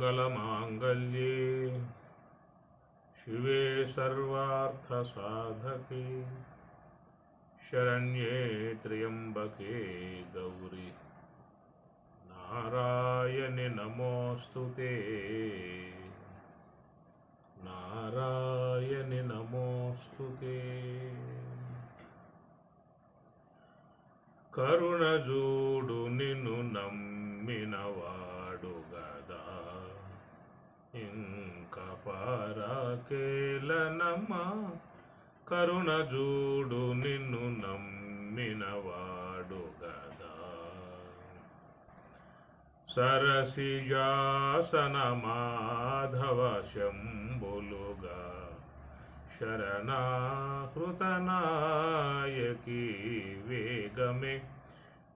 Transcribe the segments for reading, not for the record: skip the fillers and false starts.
सर्वमंगलमांगल्ये शिवे सर्वार्थसाधके शरण्ये त्र्यंबके गौरी नारायणि नमोस्तुते नारायणि नमोस्तुते కరుణజూడు నిన్ను నమ్మినవాడు గదా ఇంక పరకేలనమ్మా కరుణజూడు నిన్ను నమ్మినవాడు గదా సరసిజాసన మాధవ శంభులుగా శరణాహృతనాయకి వేగమే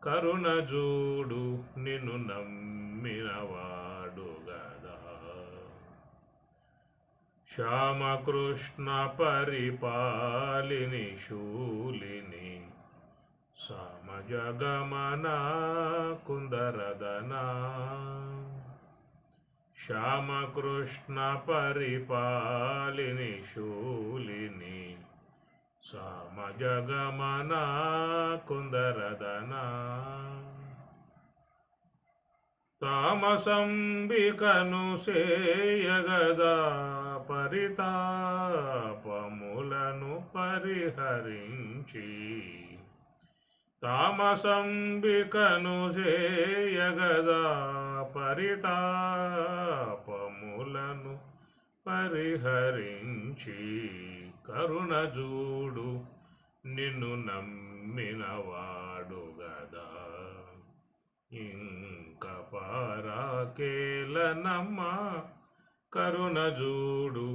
కరుణజూడు నిన్ను నమ్మినవాడు గదా శ్యామకృష్ణ పరిపాలిని శూలిని సమజగమన కుందరదనా శ్యామకృష్ణ పరిపాలిని శూలిని సమజగమన కుందరదనా తామసంబికను సేయగదా పరితాపములను పరిహరించి తామసంబికను సేయగదా పరితాపములను పరిహరించి కరుణజూడు నిన్ను నమ్మినవాడు గదా ఇంక పరకేలనమ్మా కరుణజూడు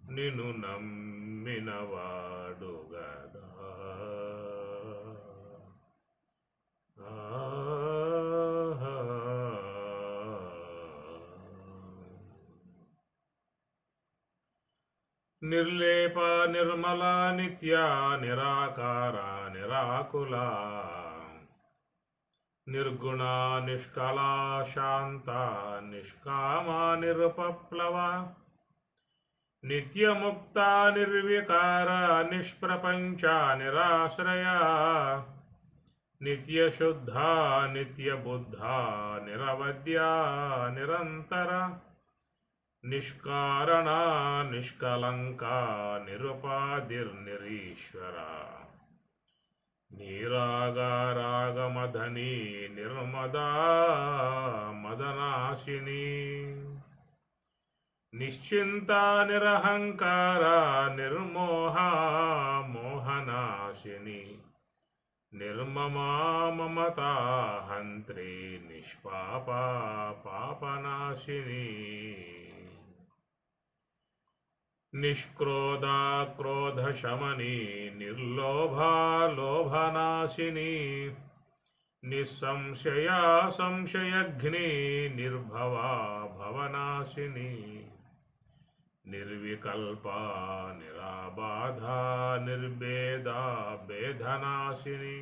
నిన్ను నమ్మినవాడు గదా నిర్లేప నిర్మల నిత్య నిరాకార నిరాకుల నిర్గుణ నిష్కళ శాంత నిష్కామ నిరుపప్లవ నిత్యముక్త నిర్వికార నిష్ప్రపంచ నిరాశ్రయ నిత్యశుద్ధ నిత్యబుద్ధ నిరవద్య నిరంతర నిష్కారణ నిష్కలంక నిరుపాధిర్నిరీశ్వర నీరాగారాగమధని నిర్మదా మదనాశిని నిశ్చింత నిరహంకార నిర్మోహ మోహనాశిని నిర్మమా మమతా హంత్రి నిష్పాప పాపనాశిని నిష్క్రోధా క్రోధశమని నిర్లోభా లోభనాశిని నిస్సంశయా సంశయఘ్ని నిర్భవా భవనాశిని నిర్వికల్పా నిరాబాధా నిర్భేదా భేదనాశిని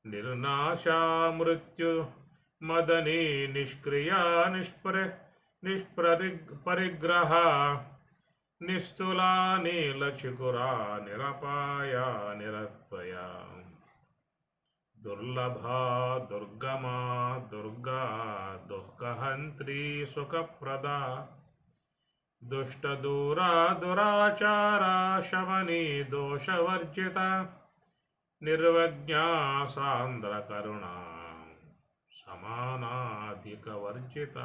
నిర్నాశా మృత్యు మదని నిష్క్రియా నిష్పరిగ్రహ నిస్తులా నీలచికురా నిరపాయ నిరత్వయ దుర్లభా దుర్గమా దుర్గా దుఃఖహంత్రీ సుఖప్రద దుష్టదూరా దురాచారా శమనీ దోషవర్జిత నిర్వజ్ఞా సాంద్ర కరుణా సమానాధికవర్జిత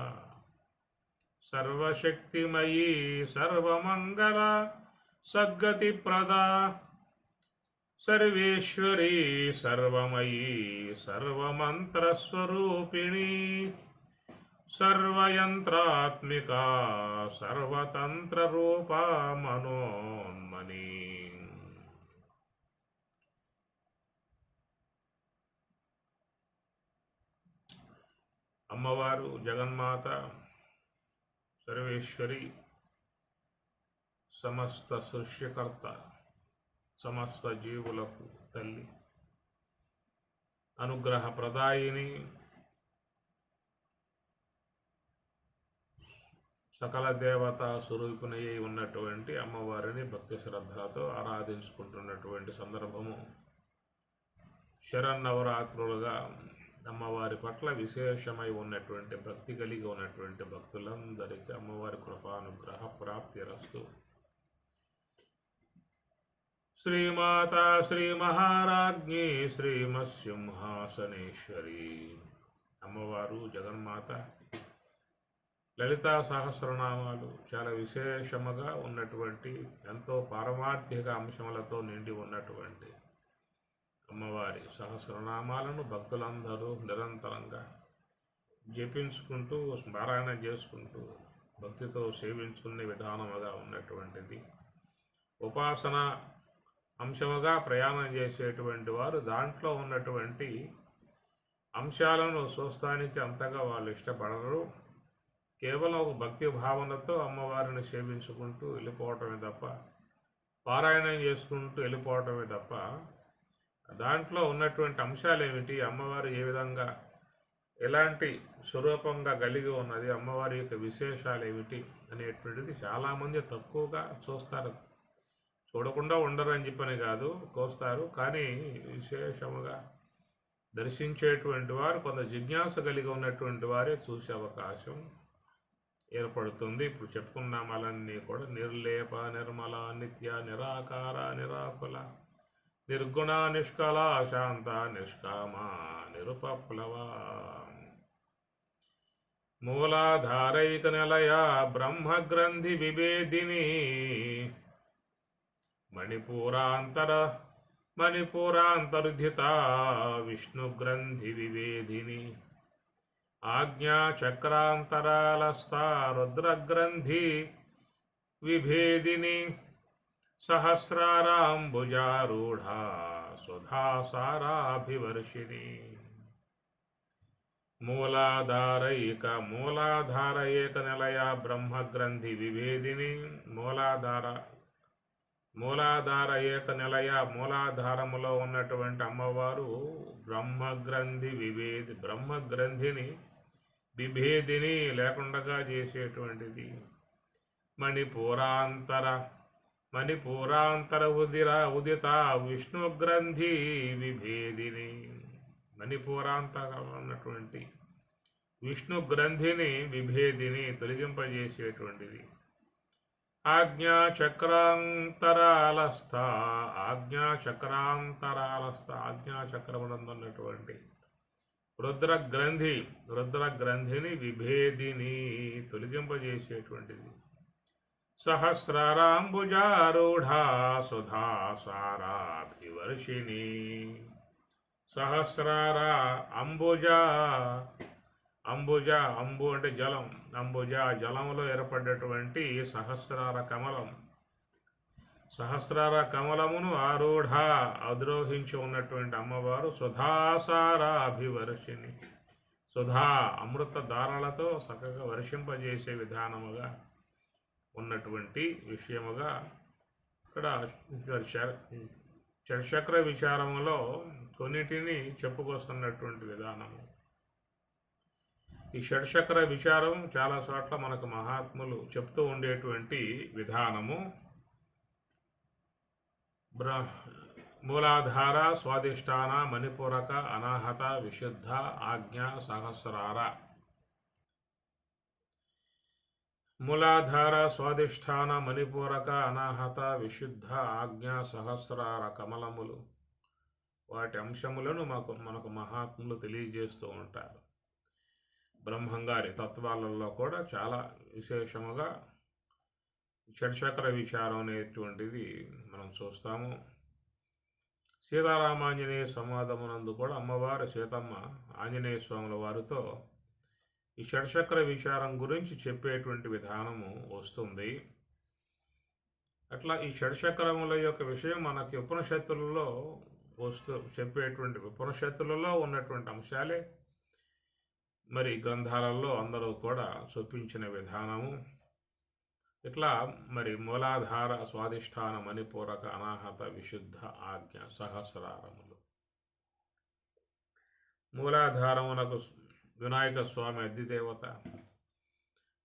సర్వశక్తిమయీ సర్వమంగళ సద్గతిప్రదా సర్వేశ్వరీ సర్వమయీ సర్వమంత్రస్వరూపిణీ సర్వయంత్రాత్మికా సర్వతంత్రరూపా మనోన్మనీ అమ్మవారు జగన్మాత సర్వేశ్వరి సమస్త సృష్టికర్త సమస్త జీవులకు తల్లి అనుగ్రహ ప్రదాయిని సకల దేవతా స్వరూపిణి ఉన్నటువంటి అమ్మవారిని భక్తి శ్రద్ధలతో ఆరాధించుకుంటున్నటువంటి సందర్భము. శరన్నవరాత్రులుగా అమ్మవారి పట్ల విశేషమై ఉన్నటువంటి భక్తి కలిగి ఉన్నటువంటి భక్తులందరికీ అమ్మవారి కృపానుగ్రహ ప్రాప్తి రస్తు. శ్రీమాతా శ్రీ మహారాజ్ఞి శ్రీమత్సింహాసనేశ్వరి అమ్మవారు జగన్మాత లలితా సహస్రనామాలు చాలా విశేషముగా ఉన్నటువంటి ఎంతో పారమార్థిక అంశములతో నిండి ఉన్నటువంటి అమ్మవారి సహస్రనామాలను భక్తులందరూ నిరంతరంగా జపించుకుంటూ పారాయణ చేసుకుంటూ భక్తితో సేవించుకునే విధానముగా ఉన్నటువంటిది. ఉపాసన అంశముగా ప్రయాణం చేసేటువంటి వారు దాంట్లో ఉన్నటువంటి అంశాలను చూస్తానికి అంతగా వాళ్ళు ఇష్టపడరు. కేవలం ఒక భక్తి భావనతో అమ్మవారిని సేవించుకుంటూ వెళ్ళిపోవటమే తప్ప, పారాయణం చేసుకుంటూ వెళ్ళిపోవటమే తప్ప, దాంట్లో ఉన్నటువంటి అంశాలు ఏమిటి, అమ్మవారు ఏ విధంగా ఎలాంటి స్వరూపంగా కలిగి ఉన్నది, అమ్మవారి యొక్క విశేషాలు ఏమిటి అనేటువంటిది చాలామంది తక్కువగా చూస్తారు. చూడకుండా ఉండరని చెప్పని కాదు, కోస్తారు. కానీ విశేషముగా దర్శించేటువంటి వారు కొంత జిజ్ఞాస కలిగి ఉన్నటువంటి వారే చూసే అవకాశం ఏర్పడుతుంది. ఇప్పుడు చెప్పుకున్నామలన్నీ కూడా నిర్లేప నిర్మల నిత్య నిరాకార నిరాకుల నిర్గుణ నిష్కళ శాంత నిష్కామ నిరుపప్లవ మూలాధారైక నిలయ బ్రహ్మగ్రంథి విభేదిని మణిపూరాంతరుధిత విష్ణుగ్రంథి వివేదిని ఆజ్ఞాచక్రాంతరాలస్థా రుద్రగ్రంథి విభేదిని సహస్రారాంబుజారూఢా సుధాసారాభివర్షిణి మూలాధారైక నిలయ బ్రహ్మగ్రంథి విభేదిని మూలాధార ఏక నిలయ మూలాధారములో ఉన్నటువంటి అమ్మవారు బ్రహ్మగ్రంథిని విభేదిని లేకుండా చేసేటువంటిది. మణిపూరాంతర ఉదిత విష్ణుగ్రంథి విభేదిని మణిపూరాంతర ఉన్నటువంటి విష్ణుగ్రంథిని విభేదిని తొలగింపజేసేటువంటిది. ఆజ్ఞాచక్రమునందున్నటువంటి రుద్రగ్రంథిని విభేదిని తొలగింపజేసేటువంటిది. సహస్రారాంబుజారూఢా సుధాసారాభివర్షిణి అంబు అంటే జలం, జలములో ఏర్పడ్డటువంటి సహస్రార కమలమును ఆరూఢ అధిరోహించి ఉన్నటువంటి అమ్మవారు సుధాసార అభివర్షిణి సుధా అమృత ధారలతో చక్కగా వర్షింపజేసే విధానముగా ఉన్నటువంటి విషయముగా ఇక్కడ షట్చక్ర విచారములో కొన్నిటిని చెప్పుకొస్తున్నటువంటి విధానము. ఈ షట్చక్ర విచారం చాలా చోట్ల మనకు మహాత్ములు చెప్తూ ఉండేటువంటి విధానము. మూలాధార, స్వాధిష్టాన, మణిపూరక, అనాహత, విశుద్ధ, ఆజ్ఞ, సహస్రార. మూలాధార, స్వాధిష్టాన, మణిపూరక, అనాహత, విశుద్ధ, ఆజ్ఞ, సహస్రార కమలములు, వాటి అంశములను మనకు మహాత్ములు తెలియజేస్తూ ఉంటారు. బ్రహ్మంగారి తత్వాలలో కూడా చాలా విశేషముగా షట్చక్ర విచారం అనేటువంటిది మనం చూస్తాము. సీతారామాంజనేయ సంవాదమునందు కూడా అమ్మవారు సీతమ్మ ఆంజనేయ స్వాముల వారితో ఈ షట్చక్ర విచారం గురించి చెప్పేటువంటి విధానము వస్తుంది. అట్లా ఈ షట్చక్రముల యొక్క విషయం మనకి ఉపనిషత్తులలో ఉపనిషత్తులలో ఉన్నటువంటి అంశాలే మరి గ్రంథాలలో అందరూ కూడా చూపించిన విధానము. ఇట్లా మరి మూలాధార, స్వాధిష్టాన, మణిపూరక, అనాహత, విశుద్ధ, ఆజ్ఞ, సహస్రారములు. మూలాధారమునకు వినాయక స్వామి అధిదేవత,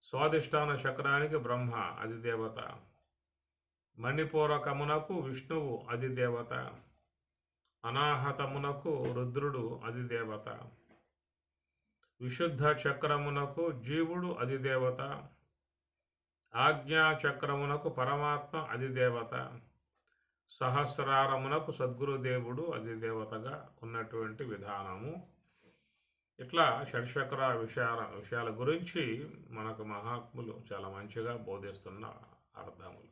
స్వాదిష్టాన చక్రానికి బ్రహ్మ అధిదేవత, మణిపూరకమునకు విష్ణువు అధిదేవత, అనాహతమునకు రుద్రుడు అధిదేవత, విశుద్ధ చక్రమునకు జీవుడు అధిదేవత, ఆజ్ఞాచక్రమునకు పరమాత్మ అధిదేవత, సహస్రారమునకు సద్గురుదేవుడు అధిదేవతగా ఉన్నటువంటి విధానము. ఇట్లా షట్చక్ర విషయాల గురించి మనకు మహాత్ములు చాలా మంచిగా బోధిస్తున్న అర్థములు.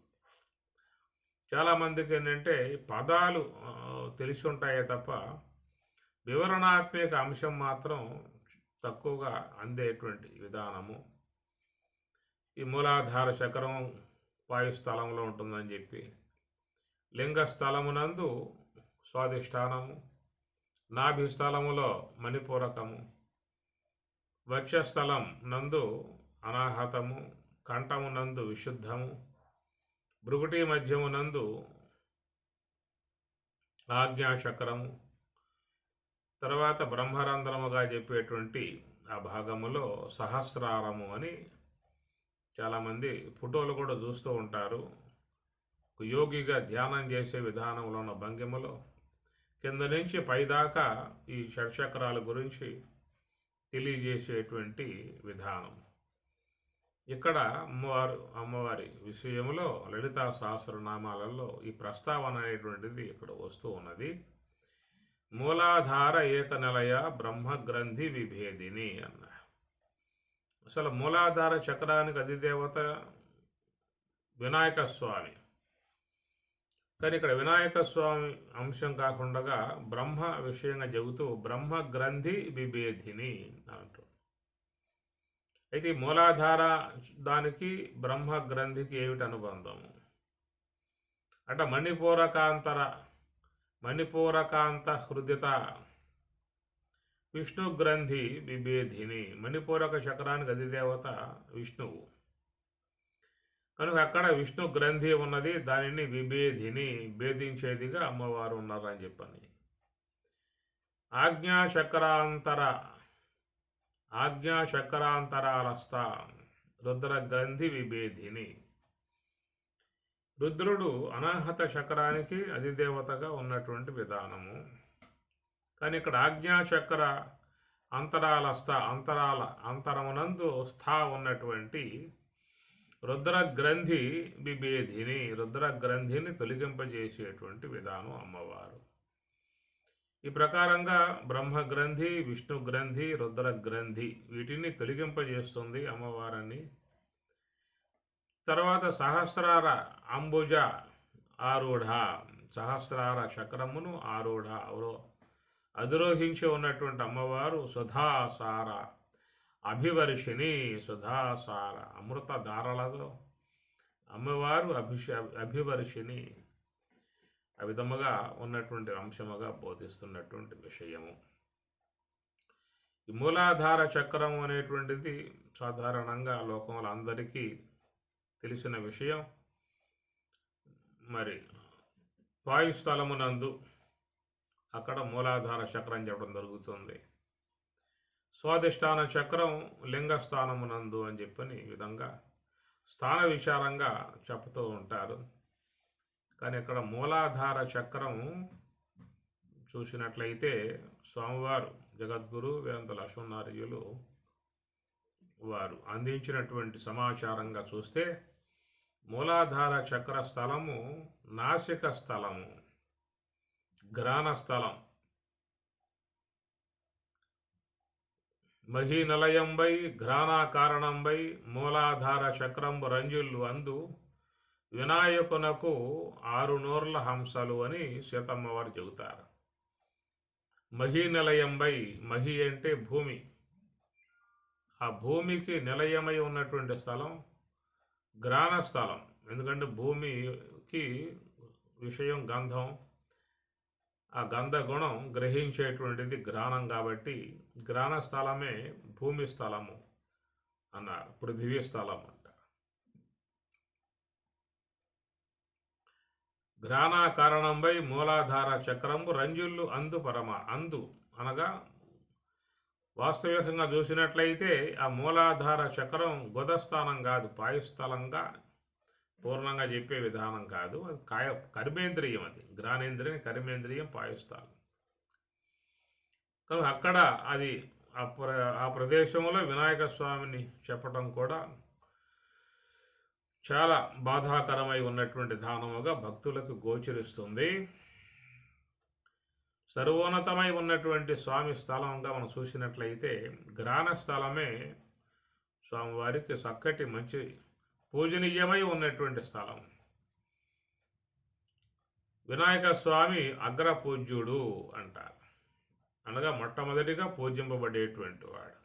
చాలామందికి ఏంటంటే పదాలు తెలిసి ఉంటాయే తప్ప వివరణాత్మక అంశం మాత్రం తక్కువగా అందేటువంటి విధానము. ఈ మూలాధార చక్రం వాయుస్థలంలో ఉంటుందని చెప్పి, లింగ స్థలమునందు స్వాధిష్టానము, నాభి స్థలములో మణిపూరకము, వక్షస్థలం నందు అనాహతము, కంఠము నందు విశుద్ధము, భృగుటి మధ్యమునందు ఆజ్ఞాచక్రము, తర్వాత బ్రహ్మరంధ్రముగా చెప్పేటువంటి ఆ భాగములో సహస్రారము అని చాలామంది ఫోటోలు కూడా చూస్తూ ఉంటారు. యోగిగా ధ్యానం చేసే విధానంలో ఉన్న భంగిమలో కింద నుంచి పైదాకా ఈ షట్చక్రాల గురించి తెలియజేసేటువంటి విధానం. ఇక్కడ అమ్మవారి విషయంలో లలితా సహస్రనామాలలో ఈ ప్రస్తావన అనేటువంటిది ఇక్కడ వస్తూ ఉన్నది. మూలాధార ఏకనిలయ బ్రహ్మగ్రంథి విభేదిని అన్న. అసలు మూలాధార చక్రానికి అధిదేవత వినాయక స్వామి, కానీ ఇక్కడ వినాయక స్వామి అంశం కాకుండా బ్రహ్మ విషయంగా చెబుతూ బ్రహ్మగ్రంథి విభేదిని అంటూ. అయితే మూలాధార దానికి బ్రహ్మగ్రంథికి ఏమిటి అనుబంధము అంటే మణిపూరకాంత హృదిత విష్ణు గ్రంథి విభేదిని. మణిపూరక చక్రానికి అధిదేవత విష్ణువు కనుక అక్కడ విష్ణు గ్రంథి ఉన్నది, దానిని విభేదిని భేదించేదిగా అమ్మవారు ఉన్నారని చెప్పని. ఆజ్ఞాచక్రాంతరాలస్థ రుద్ర గ్రంథి విభేదిని. రుద్రుడు అనాహత చక్రానికి అధిదేవతగా ఉన్నటువంటి విధానము. కానీ ఇక్కడ ఆజ్ఞాచక్ర అంతరమునందు స్థా ఉన్నటువంటి రుద్రగ్రంథి విభేదిని, రుద్రగ్రంథిని తొలగింపజేసేటువంటి విధానం అమ్మవారు. ఈ ప్రకారంగా బ్రహ్మగ్రంథి, విష్ణు గ్రంథి, రుద్రగ్రంథి వీటిని తొలగింపజేస్తుంది అమ్మవారిని. తర్వాత సహస్రార అంబుజ ఆరూఢ, సహస్రార చక్రమును ఆరూఢ అధిరోహించి ఉన్నటువంటి అమ్మవారు సుధాసార అభివర్షిణి. సుధాసార అమృత ధారలతో అమ్మవారు అభివర్షిణి ఆ విధముగా ఉన్నటువంటి అంశముగా బోధిస్తున్నటువంటి విషయము. ఈ మూలాధార చక్రం అనేటువంటిది సాధారణంగా లోకంలో అందరికీ తెలిసిన విషయం. మరి వాయుస్థలమునందు అక్కడ మూలాధార చక్రం చెప్పడం జరుగుతుంది. స్వాధిష్టాన చక్రం లింగస్థానమునందు అని చెప్పని విధంగా స్థాన విచారంగా చెప్తూ ఉంటారు. కానీ ఇక్కడ మూలాధార చక్రం చూసినట్లయితే స్వామివారు జగద్గురు వేదాంత లక్ష్మణార్యులు వారు అందించినటువంటి సమాచారంగా చూస్తే మూలాధార చక్ర స్థలము నాసిక స్థలము, గ్రాణ స్థలం, మహీనలయంబై ఘ్రాణాకారణంబై మూలాధార చక్రంబు రంజుళ్ళు అందు వినాయకునకు 6 నోర్ల హంసలు అని సీతమ్మవారు చెబుతారు. మహీనిలయంబై, మహి అంటే భూమి, ఆ భూమికి నిలయమై ఉన్నటువంటి స్థలం గ్రాణ స్థలం. ఎందుకంటే భూమికి విషయం గంధం, ఆ గంధ గుణం గ్రహించేటువంటిది గ్రాణం కాబట్టి గ్రాణ స్థలమే భూమి స్థలము అన్నారు, పృథివీ స్థలం అంట. గ్రాణాకారణంపై మూలాధార చక్రంబు రంజుళ్ళు అందు అనగా వాస్తవికంగా చూసినట్లయితే ఆ మూలాధార చక్రం గుదస్థానం కాదు, పాయుస్థలంగా పూర్ణంగా చెప్పే విధానం కాదు. అది కర్మేంద్రియం, అది ఘ్రానేంద్రియం, కర్మేంద్రియం, పాయుస్థలం. కానీ అక్కడ అది ఆ ప్రదేశంలో వినాయక స్వామిని చెప్పటం కూడా చాలా బాధాకరమై ఉన్నటువంటి దానముగా భక్తులకు గోచరిస్తుంది. సర్వోన్నతమై ఉన్నటువంటి స్వామి స్థలంగా మనం చూసినట్లయితే ఘ్రాణ స్థలమే స్వామివారికి చక్కటి మంచి పూజనీయమై ఉన్నటువంటి స్థలం. వినాయక స్వామి అగ్రపూజ్యుడు అంటారు, అనగా మొట్టమొదటిగా పూజింపబడేటువంటి వాడు.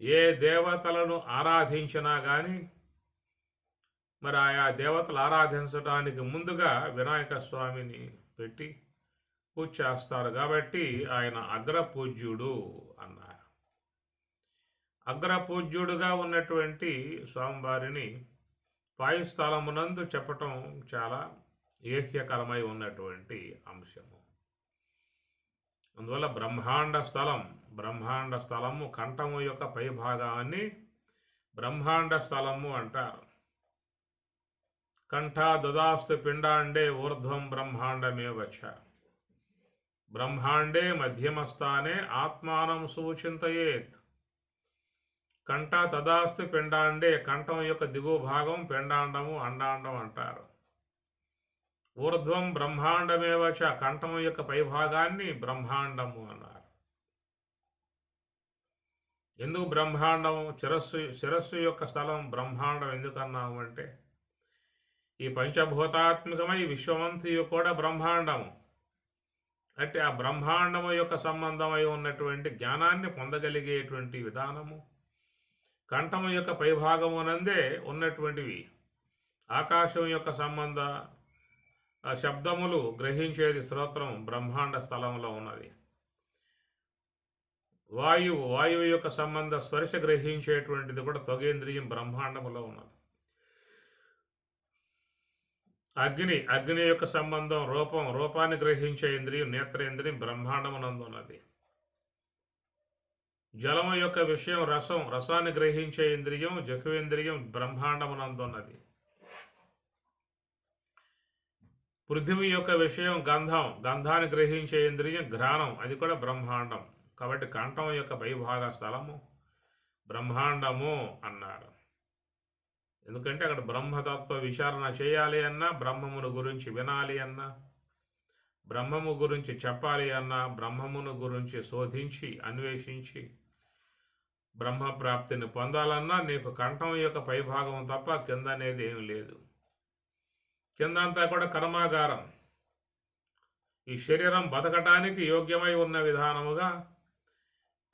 ఏ దేవతలను ఆరాధించినా కానీ మరి ఆయా దేవతలు ఆరాధించడానికి ముందుగా వినాయక స్వామిని పెట్టి పూజ చేస్తారు కాబట్టి ఆయన అగ్రపూజ్యుడు అన్నారు. అగ్రపూజ్యుడుగా ఉన్నటువంటి స్వామివారిని పాయుస్థలమునందు చెప్పటం చాలా ఏహ్యకరమై ఉన్నటువంటి అంశము. అందువల్ల బ్రహ్మాండ స్థలము కంఠము యొక్క పైభాగాన్ని బ్రహ్మాండ స్థలము అంటారు. కంఠ దదాస్తు పిండాండే ఊర్ధ్వం బ్రహ్మాండమేవచ బ్రహ్మాండే మధ్యమస్థానే ఆత్మానం సూచింతయేత్. కంఠ తదాస్తు పిండాండే, కంఠం యొక్క దిగువ భాగం పిండాండము, అండాండం అంటారు. ఊర్ధ్వం బ్రహ్మాండమేవచ, కంఠం యొక్క పైభాగాన్ని బ్రహ్మాండము అన్నారు. ఎందుకు బ్రహ్మాండం? శిరస్సు యొక్క స్థలం బ్రహ్మాండం ఎందుకన్నాము అంటే ఈ పంచభూతాత్మకమై విశ్వమంతయు కూడా బ్రహ్మాండము. అంటే ఆ బ్రహ్మాండము యొక్క సంబంధమై ఉన్నటువంటి జ్ఞానాన్ని పొందగలిగేటువంటి విధానము కంఠము యొక్క పైభాగమునందే ఉన్నటువంటివి. ఆకాశం యొక్క సంబంధ శబ్దములు గ్రహించేది శ్రోత్రం బ్రహ్మాండ స్థలంలో ఉన్నది. వాయువు యొక్క సంబంధ స్పర్శ గ్రహించేటువంటిది కూడా త్వగేంద్రియం బ్రహ్మాండములో ఉన్నది. అగ్ని యొక్క సంబంధం రూపాన్ని గ్రహించే ఇంద్రియం నేత్రేంద్రియం బ్రహ్మాండమునందు ఉన్నది. జలము యొక్క విషయం రసాన్ని గ్రహించే ఇంద్రియం జఘ్వేంద్రియం బ్రహ్మాండమునందు ఉన్నది. పృథివీ యొక్క విషయం గంధాన్ని గ్రహించే ఇంద్రియం ఘ్రాణం, అది కూడా బ్రహ్మాండం. కాబట్టి కంఠం యొక్క పైభాగ స్థలము బ్రహ్మాండము అన్నారు. ఎందుకంటే అక్కడ బ్రహ్మతత్వ విచారణ చేయాలి అన్నా, బ్రహ్మమును గురించి వినాలి అన్నా, బ్రహ్మము గురించి చెప్పాలి అన్నా, బ్రహ్మమును గురించి శోధించి అన్వేషించి బ్రహ్మప్రాప్తిని పొందాలన్నా నీకు కంఠం యొక్క పైభాగం తప్ప కింద అనేది ఏమి లేదు. కిందంతా కూడా కర్మాగారం. ఈ శరీరం బతకటానికి యోగ్యమై ఉన్న విధానముగా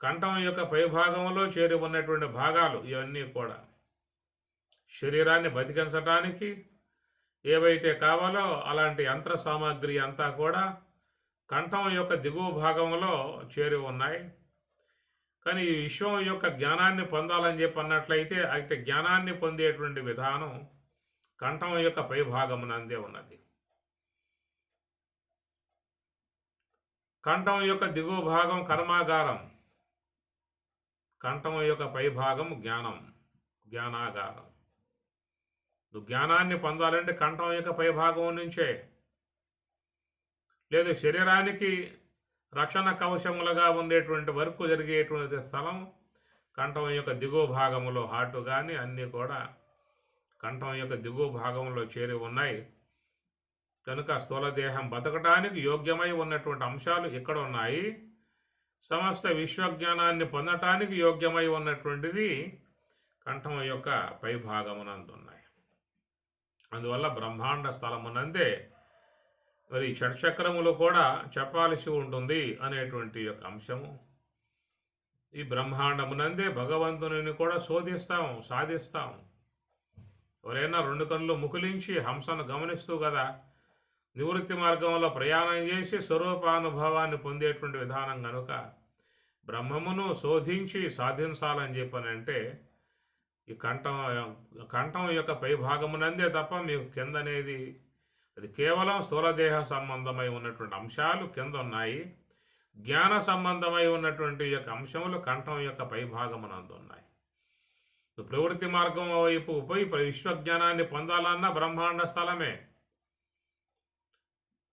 కంఠం యొక్క పైభాగంలో చేరి ఉన్నటువంటి భాగాలు ఇవన్నీ కూడా శరీరాన్ని బతికించటానికి ఏవైతే కావాలో అలాంటి యంత్ర సామాగ్రి అంతా కూడా కంఠం యొక్క దిగువ భాగంలో చేరి ఉన్నాయి. కానీ ఈ విశ్వం యొక్క జ్ఞానాన్ని పొందాలని చెప్పి అన్నట్లయితే అయితే జ్ఞానాన్ని పొందేటువంటి విధానం కంఠం యొక్క పైభాగమునందే ఉన్నది. కంఠం యొక్క దిగువ భాగం కర్మాగారం, కంఠం యొక్క పైభాగం జ్ఞానాగారం. నువ్వు జ్ఞానాన్ని పొందాలంటే కంఠం యొక్క పైభాగం నుంచే. లేదు శరీరానికి రక్షణ కవచములుగా ఉండేటువంటి వర్క్ జరిగేటువంటి స్థలం కంఠం యొక్క దిగువ భాగంలో హార్ట్ కానీ అన్నీ కూడా కంఠం యొక్క దిగువ భాగంలో చేరి ఉన్నాయి. కనుక స్థూలదేహం బతకటానికి యోగ్యమై ఉన్నటువంటి అంశాలు ఇక్కడ ఉన్నాయి. సమస్త విశ్వజ్ఞానాన్ని పొందటానికి యోగ్యమై ఉన్నటువంటిది కంఠం యొక్క పైభాగమునందున్నాయి. అందువల్ల బ్రహ్మాండ స్థలమునందే మరి షట్చక్రములు కూడా చెప్పాల్సి ఉంటుంది అనేటువంటి యొక్క అంశము. ఈ బ్రహ్మాండమునందే భగవంతుని కూడా సాధిస్తాం. ఎవరైనా రెండు కన్నులు ముకులించి హంసను గమనిస్తూ కదా నివృత్తి మార్గంలో ప్రయాణం చేసి స్వరూపానుభవాన్ని పొందేటువంటి విధానం కనుక బ్రహ్మమును శోధించి సాధించాలని చెప్పనంటే ఈ కంఠం యొక్క పైభాగమునందే తప్ప మీకు కింద అనేది అది కేవలం స్థూలదేహ సంబంధమై ఉన్నటువంటి అంశాలు కింద ఉన్నాయి. జ్ఞాన సంబంధమై ఉన్నటువంటి యొక్క అంశములు కంఠం యొక్క పైభాగమునందు ఉన్నాయి. ప్రవృత్తి మార్గం వైపు పోయి విశ్వజ్ఞానాన్ని పొందాలన్న బ్రహ్మాండ స్థలమే,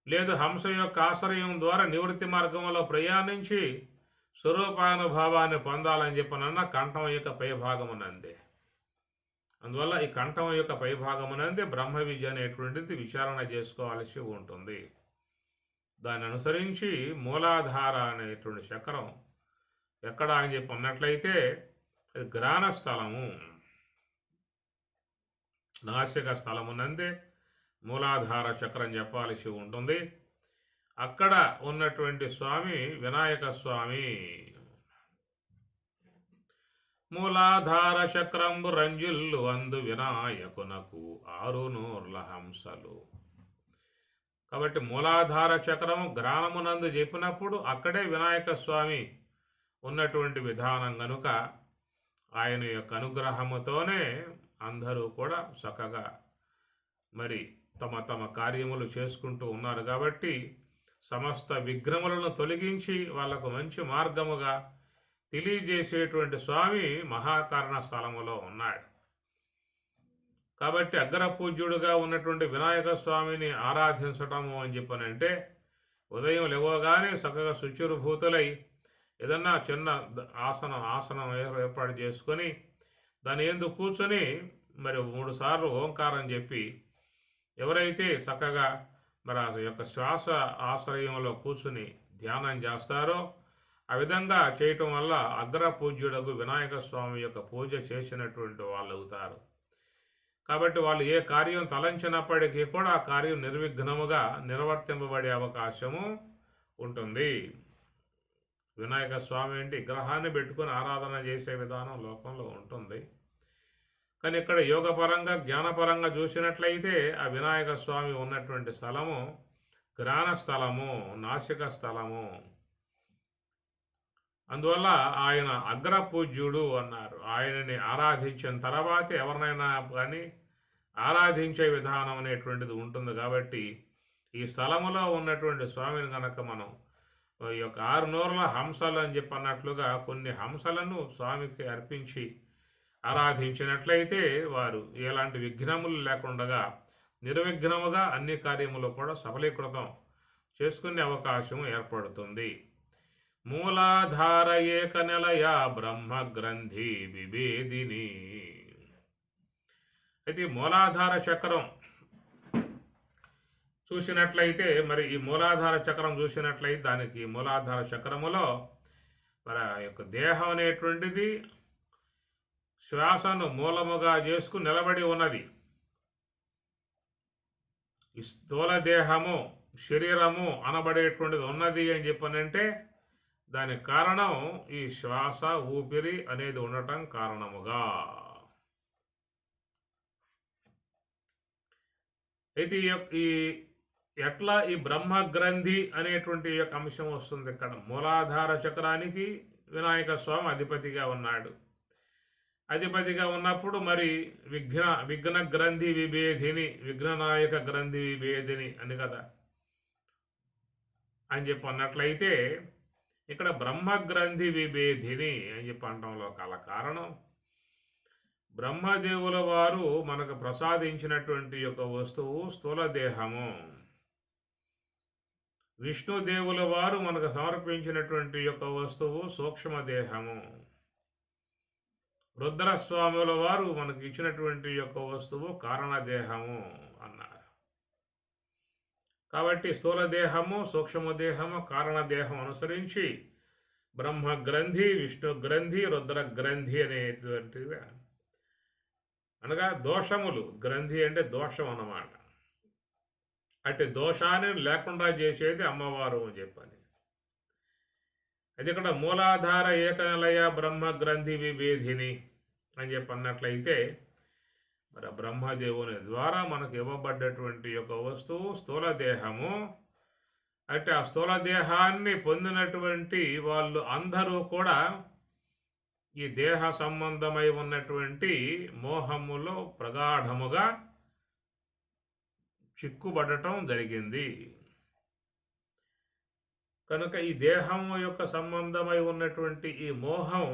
లేదు హంస యొక్క ఆశ్రయం ద్వారా నివృత్తి మార్గంలో ప్రయాణించి స్వరూపానుభవాన్ని పొందాలని చెప్పనన్న కంఠం యొక్క పైభాగమునందే. అందువల్ల ఈ కంఠం యొక్క పైభాగమునందే బ్రహ్మ విద్య అనేటువంటిది విచారణ చేసుకోవాల్సి ఉంటుంది. దాన్ని అనుసరించి మూలాధార అనేటువంటి చక్రం ఎక్కడ అని చెప్పి అన్నట్లయితే అది గ్రాణ స్థలము, నాసిక స్థలమునందే మూలాధార చక్రం చెప్పాల్సి ఉంటుంది. అక్కడ ఉన్నటువంటి స్వామి వినాయక స్వామి. మూలాధార చక్రంబు రంజిల్లు అందు వినాయకునకు 6 నూర్ల హంసలు. కాబట్టి మూలాధార చక్రము గ్రాణమునందు చెప్పినప్పుడు అక్కడే వినాయక స్వామి ఉన్నటువంటి విధానం కనుక ఆయన యొక్క అనుగ్రహముతోనే అందరూ కూడా చక్కగా మరి తమ తమ కార్యములు చేసుకుంటూ ఉన్నారు. కాబట్టి సమస్త విఘ్నములను తొలగించి వాళ్లకు మంచి మార్గముగా తెలియజేసేటువంటి స్వామి మహాకారణ స్థలములో ఉన్నాడు. కాబట్టి అగ్రపూజ్యుడుగా ఉన్నటువంటి వినాయక స్వామిని ఆరాధించటము అని చెప్పనంటే ఉదయం లేవగానే చక్కగా శుచిర్భూతులై ఏదన్నా చిన్న ఆసనం ఏర్పాటు చేసుకొని దాని యందు కూర్చొని మరి 3 సార్లు ఓంకారం చెప్పి ఎవరైతే చక్కగా మరి ఆ యొక్క శ్వాస ఆశ్రయంలో కూర్చుని ధ్యానం చేస్తారో ఆ విధంగా చేయటం వల్ల అగ్రపూజ్యుడకు వినాయక స్వామి యొక్క పూజ చేసినటువంటి వాళ్ళు అవుతారు. కాబట్టి వాళ్ళు ఏ కార్యం తలంచినప్పటికీ కూడా ఆ కార్యం నిర్విఘ్నముగా నిర్వర్తింపబడే అవకాశము ఉంటుంది. వినాయక స్వామి అంటే విగ్రహాన్ని పెట్టుకుని ఆరాధన చేసే విధానం లోకంలో ఉంటుంది. కానీ ఇక్కడ యోగపరంగా జ్ఞానపరంగా చూసినట్లయితే ఆ వినాయక స్వామి ఉన్నటువంటి స్థలము గ్రాణ స్థలము, నాసిక స్థలము. అందువల్ల ఆయన అగ్రపూజ్యుడు అన్నారు. ఆయనని ఆరాధించిన తర్వాత ఎవరినైనా కానీ ఆరాధించే విధానం అనేటువంటిది ఉంటుంది. కాబట్టి ఈ స్థలములో ఉన్నటువంటి స్వామిని కనుక మనం ఈ యొక్క 6 నూర్ల హంసలు అని చెప్పి అన్నట్లుగా కొన్ని హంసలను స్వామికి అర్పించి ఆరాధించినట్లయితే వారు ఎలాంటి విఘ్నములు లేకుండా నిర్విఘ్నముగా అన్ని కార్యములు కూడా సఫలీకృతం చేసుకునే అవకాశం ఏర్పడుతుంది. మూలాధార ఏక నిలయ బ్రహ్మ గ్రంథి విభేదిని. అయితే మూలాధార చక్రం చూసినట్లయితే మరి ఈ మూలాధార చక్రం చూసినట్లయితే దానికి మూలాధార చక్రములో మరి ఆ యొక్క దేహం అనేటువంటిది శ్వాసను మూలముగా చేసుకుని నిలబడి ఉన్నది. ఈ స్థూల దేహము శరీరము అనబడేటువంటిది ఉన్నది అని చెప్పనంటే దానికి కారణం ఈ శ్వాస ఊపిరి అనేది ఉండటం కారణముగా. అయితే ఈ ఎట్లా ఈ బ్రహ్మ గ్రంథి అనేటువంటి యొక్క అంశం వస్తుంది. ఇక్కడ మూలాధార చక్రానికి వినాయక స్వామి అధిపతిగా ఉన్నాడు. అధిపతిగా ఉన్నప్పుడు మరి విఘ్న గ్రంథి విభేదిని, విఘ్ననాయక గ్రంథి విభేదిని అని కదా అని చెప్పి అన్నట్లయితే ఇక్కడ బ్రహ్మ గ్రంథి విభేదిని అని చెప్పి అనటంలో కల కారణం బ్రహ్మదేవుల వారు మనకు ప్రసాదించినటువంటి యొక్క వస్తువు స్థూల దేహము. విష్ణుదేవుల వారు మనకు సమర్పించినటువంటి యొక్క వస్తువు సూక్ష్మదేహము. రుద్రస్వాముల వారు మనకు ఇచ్చినటువంటి యొక్క వస్తువు కారణదేహము అన్నారు. కాబట్టి స్థూల దేహము, సూక్ష్మదేహము, కారణదేహం అనుసరించి బ్రహ్మ గ్రంథి, విష్ణు గ్రంథి, రుద్ర గ్రంథి అనేటువంటివి అనగా దోషములు. గ్రంథి అంటే దోషం అన్నమాట. అంటే దోషాన్ని లేకుండా చేసేది అమ్మవారు అని చెప్పని. అది ఇక్కడ మూలాధార ఏకనిలయ బ్రహ్మ గ్రంథి విభేదిని అని చెప్పి అన్నట్లయితే మరి బ్రహ్మదేవుని ద్వారా మనకు ఇవ్వబడ్డటువంటి యొక్క వస్తువు స్థూల దేహము. అంటే ఆ స్థూల దేహాన్ని పొందినటువంటి వాళ్ళు అందరూ కూడా ఈ దేహ సంబంధమై ఉన్నటువంటి మోహములో ప్రగాఢముగా చిక్కుబడటం జరిగింది. కనుక ఈ దేహం యొక్క సంబంధమై ఉన్నటువంటి ఈ మోహం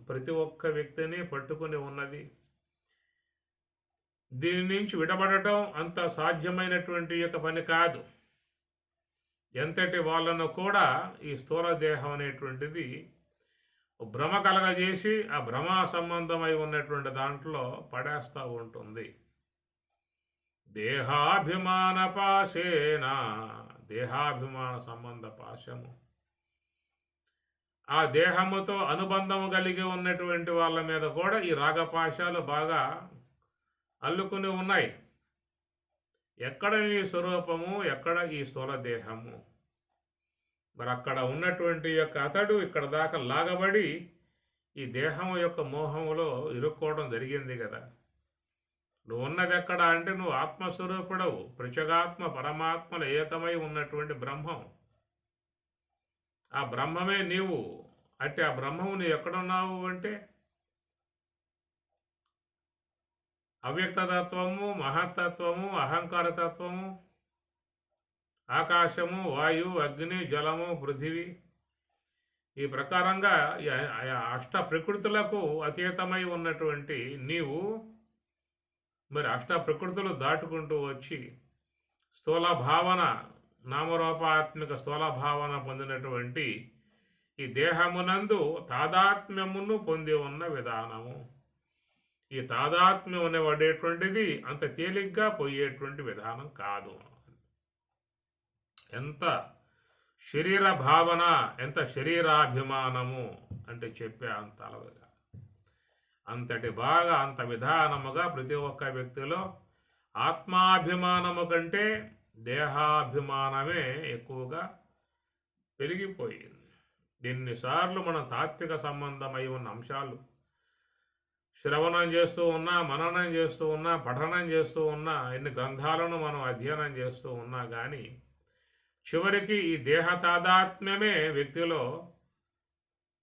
ప్రతి ఒక్క వ్యక్తిని పట్టుకుని ఉన్నది. దీని నుంచి విడబడటం అంత సాధ్యమైనటువంటి యొక్క పని కాదు. ఎంతటి వాళ్ళను కూడా ఈ స్థూల దేహం అనేటువంటిది భ్రమ కలగజేసి ఆ భ్రమ సంబంధమై ఉన్నటువంటి దాంట్లో పడేస్తూ ఉంటుంది. దేహాభిమాన పాశేన, దేహాభిమాన సంబంధ పాశము, ఆ దేహముతో అనుబంధము కలిగి ఉన్నటువంటి వాళ్ళ మీద కూడా ఈ రాగపాశాలు బాగా అల్లుకుని ఉన్నాయి. ఎక్కడ నీ స్వరూపము, ఎక్కడ ఈ స్థూల దేహము? మరి అక్కడ ఉన్నటువంటి యొక్క అతడు ఇక్కడ దాకా లాగబడి ఈ దేహము యొక్క మోహములో ఇరుక్కోవడం జరిగింది కదా. నువ్వు ఉన్నది ఎక్కడ అంటే నువ్వు ఆత్మస్వరూపుడవు, ప్రత్యేగాత్మ పరమాత్మలు ఏకమై ఉన్నటువంటి బ్రహ్మం. ఆ బ్రహ్మమే నీవు. అంటే ఆ బ్రహ్మము నువ్వు ఎక్కడున్నావు అంటే అవ్యక్తతత్వము, మహత్తత్వము, అహంకారతత్వము, ఆకాశము, వాయువు, అగ్ని, జలము, పృథివీ, ఈ ప్రకారంగా అష్ట ప్రకృతులకు అతీతమై ఉన్నటువంటి నీవు మరి అష్ట ప్రకృతులు దాటుకుంటూ వచ్చి స్థూల భావన, నామరూపాత్మిక స్థూల భావన పొందినటువంటి ఈ దేహమునందు తాదాత్మ్యమును పొంది ఉన్న విధానము. ఈ తాదాత్మ్యం అనేటువంటిది అంత తేలిగ్గా పోయేటువంటి విధానం కాదు. ఎంత శరీర భావన, ఎంత శరీరాభిమానము అంటే చెప్పే అంత అలవగా, అంతటి బాగా అంత విధానముగా ప్రతి ఒక్క వ్యక్తిలో ఆత్మాభిమానము కంటే దేహాభిమానమే ఎక్కువగా పెరిగిపోయింది. ఎన్నిసార్లు మనం తాత్విక సంబంధమై ఉన్న అంశాలు శ్రవణం చేస్తూ ఉన్నా, మననం చేస్తూ ఉన్నా, పఠనం చేస్తూ ఉన్నా, ఎన్ని గ్రంథాలను మనం అధ్యయనం చేస్తూ ఉన్నా కానీ చివరికి ఈ దేహ తాదాత్మ్యమే వ్యక్తిలో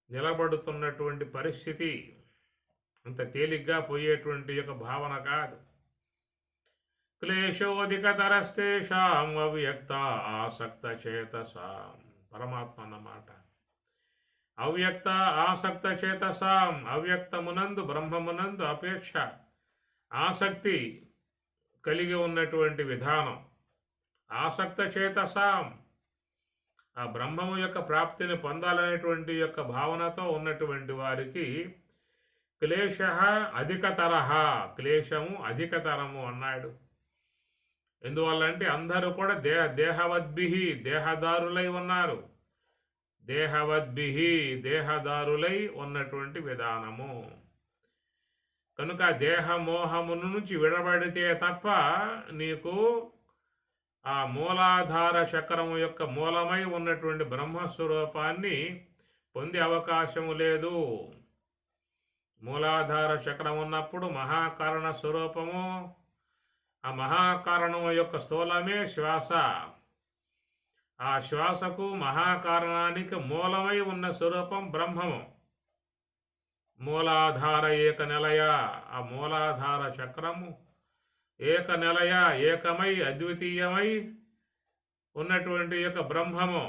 నిలబడుతున్నటువంటి పరిస్థితి అంత తేలిగ్గా పోయేటువంటి యొక్క భావన కాదు. క్లేశోధికతరస్తేషాం అవ్యక్త ఆసక్త చేతసాం, పరమాత్మ అన్నమాట. అవ్యక్త ఆసక్త చేతసాం, అవ్యక్తమునందు బ్రహ్మమునందు అపేక్ష ఆసక్తి కలిగి ఉన్నటువంటి విధానం. ఆసక్త చేతసాం, ఆ బ్రహ్మము యొక్క ప్రాప్తిని పొందాలనేటువంటి యొక్క భావనతో ఉన్నటువంటి వారికి క్లేశ అధికతరహ, క్లేశము అధికతరము అన్నాడు. ఎందువల్లంటే అందరూ కూడా దేహవద్భిహి, దేహదారులై ఉన్నారు. దేహవద్భిహి, దేహదారులై ఉన్నటువంటి విధానము. కనుక దేహమోహమును నుంచి విడబడితే తప్ప నీకు ఆ మూలాధార చక్రము యొక్క మూలమై ఉన్నటువంటి బ్రహ్మస్వరూపాన్ని పొందే అవకాశము లేదు. మూలాధార చక్రం ఉన్నప్పుడు మహాకారణ స్వరూపము, ఆ మహాకారణము యొక్క స్థూలమే శ్వాస. ఆ శ్వాసకు మహాకారణానికి మూలమై ఉన్న స్వరూపం బ్రహ్మము. మూలాధార ఏక నిలయ, ఆ మూలాధార చక్రము ఏక నిలయ, ఏకమై అద్వితీయమై ఉన్నటువంటి యొక్క బ్రహ్మము.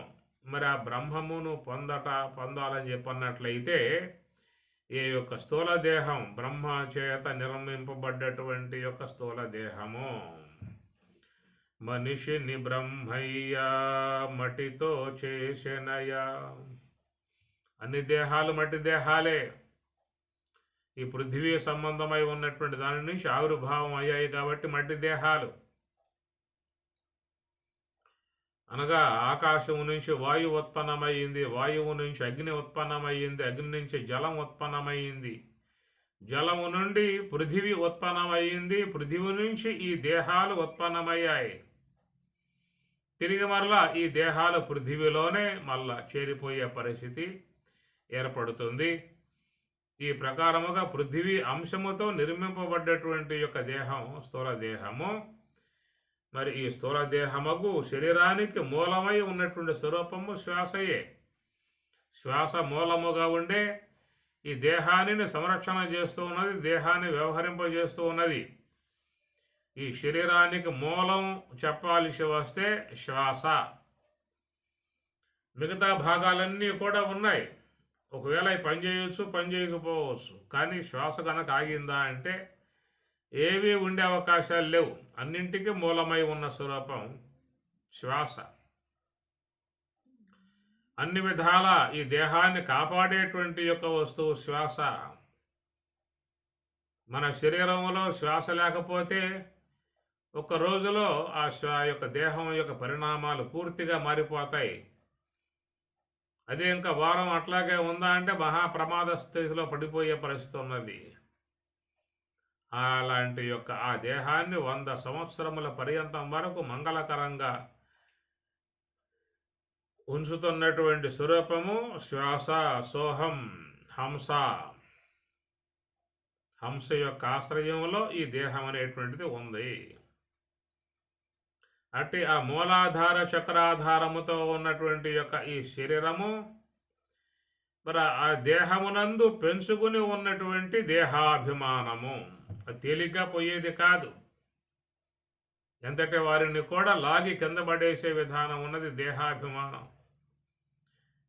మరి ఆ బ్రహ్మమును పొందాలని చెప్పన్నట్లయితే ఈ యొక్క స్థూల దేహం బ్రహ్మ చేత నిర్మింపబడ్డటువంటి యొక్క స్థూల దేహము మనిషిని బ్రహ్మయ్య మటితో చేసెనయ్యా. అన్ని దేహాలు మట్టి దేహాలే. ఈ పృథివీ సంబంధమై ఉన్నటువంటి దాని నుంచి ఆవిర్భావం అయ్యాయి కాబట్టి మట్టి దేహాలు. అనగా ఆకాశము నుంచి వాయువు ఉత్పన్నమయ్యింది, వాయువు నుంచి అగ్ని ఉత్పన్నమయ్యింది, అగ్ని నుంచి జలం ఉత్పన్నమయ్యింది, జలము నుండి పృథివీ ఉత్పన్నమయ్యింది, పృథివీ నుంచి ఈ దేహాలు ఉత్పన్నమయ్యాయి. తిరిగి మరలా ఈ దేహాలు పృథివీలోనే మళ్ళా చేరిపోయే పరిస్థితి ఏర్పడుతుంది. ఈ ప్రకారముగా పృథివీ అంశముతో నిర్మింపబడ్డటువంటి యొక్క దేహం స్థూల దేహము. మరి ఈ స్థూల దేహముకు శరీరానికి మూలమై ఉన్నటువంటి స్వరూపము శ్వాసయే. శ్వాస మూలముగా ఉండే ఈ దేహాన్ని సంరక్షణ చేస్తూ ఉన్నది, దేహాన్ని వ్యవహరింపజేస్తూ ఉన్నది. ఈ శరీరానికి మూలం చెప్పాల్సి వస్తే శ్వాస. మిగతా భాగాలన్నీ కూడా ఉన్నాయి. ఒకవేళ అవి పని చేయవచ్చు, పని చేయకపోవచ్చు. కానీ శ్వాస కనుక ఆగిందా అంటే ఏవీ ఉండే అవకాశాలు లేవు. అన్నింటికీ మూలమై ఉన్న స్వరూపం శ్వాస. అన్ని విధాల ఈ దేహాన్ని కాపాడేటువంటి యొక్క వస్తువు శ్వాస. మన శరీరంలో శ్వాస లేకపోతే ఒక రోజులో ఆ యొక్క దేహం యొక్క పరిణామాలు పూర్తిగా మారిపోతాయి. అదే ఇంకా వారం అట్లాగే ఉందా అంటే మహాప్రమాద స్థితిలో పడిపోయే పరిస్థితి ఉన్నది. అలాంటి యొక్క ఆ దేహాన్ని 100 సంవత్సరముల పర్యంతం వరకు మంగళకరంగా ఉంచుతున్నటువంటి స్వరూపము శ్వాస. సోహం హంస. హంస యొక్క ఆశ్రయంలో ఈ దేహం అనేటువంటిది ఉంది. అట్టి ఆ మూలాధార చక్రాధారముతో ఉన్నటువంటి యొక్క ఈ శరీరము మరి ఆ దేహమునందు పెంచుకుని ఉన్నటువంటి దేహాభిమానము తేలిగ్గా పోయేది కాదు. ఎంతటి వారిని కూడా లాగి కింద పడేసే విధానం ఉన్నది దేహాభిమానం.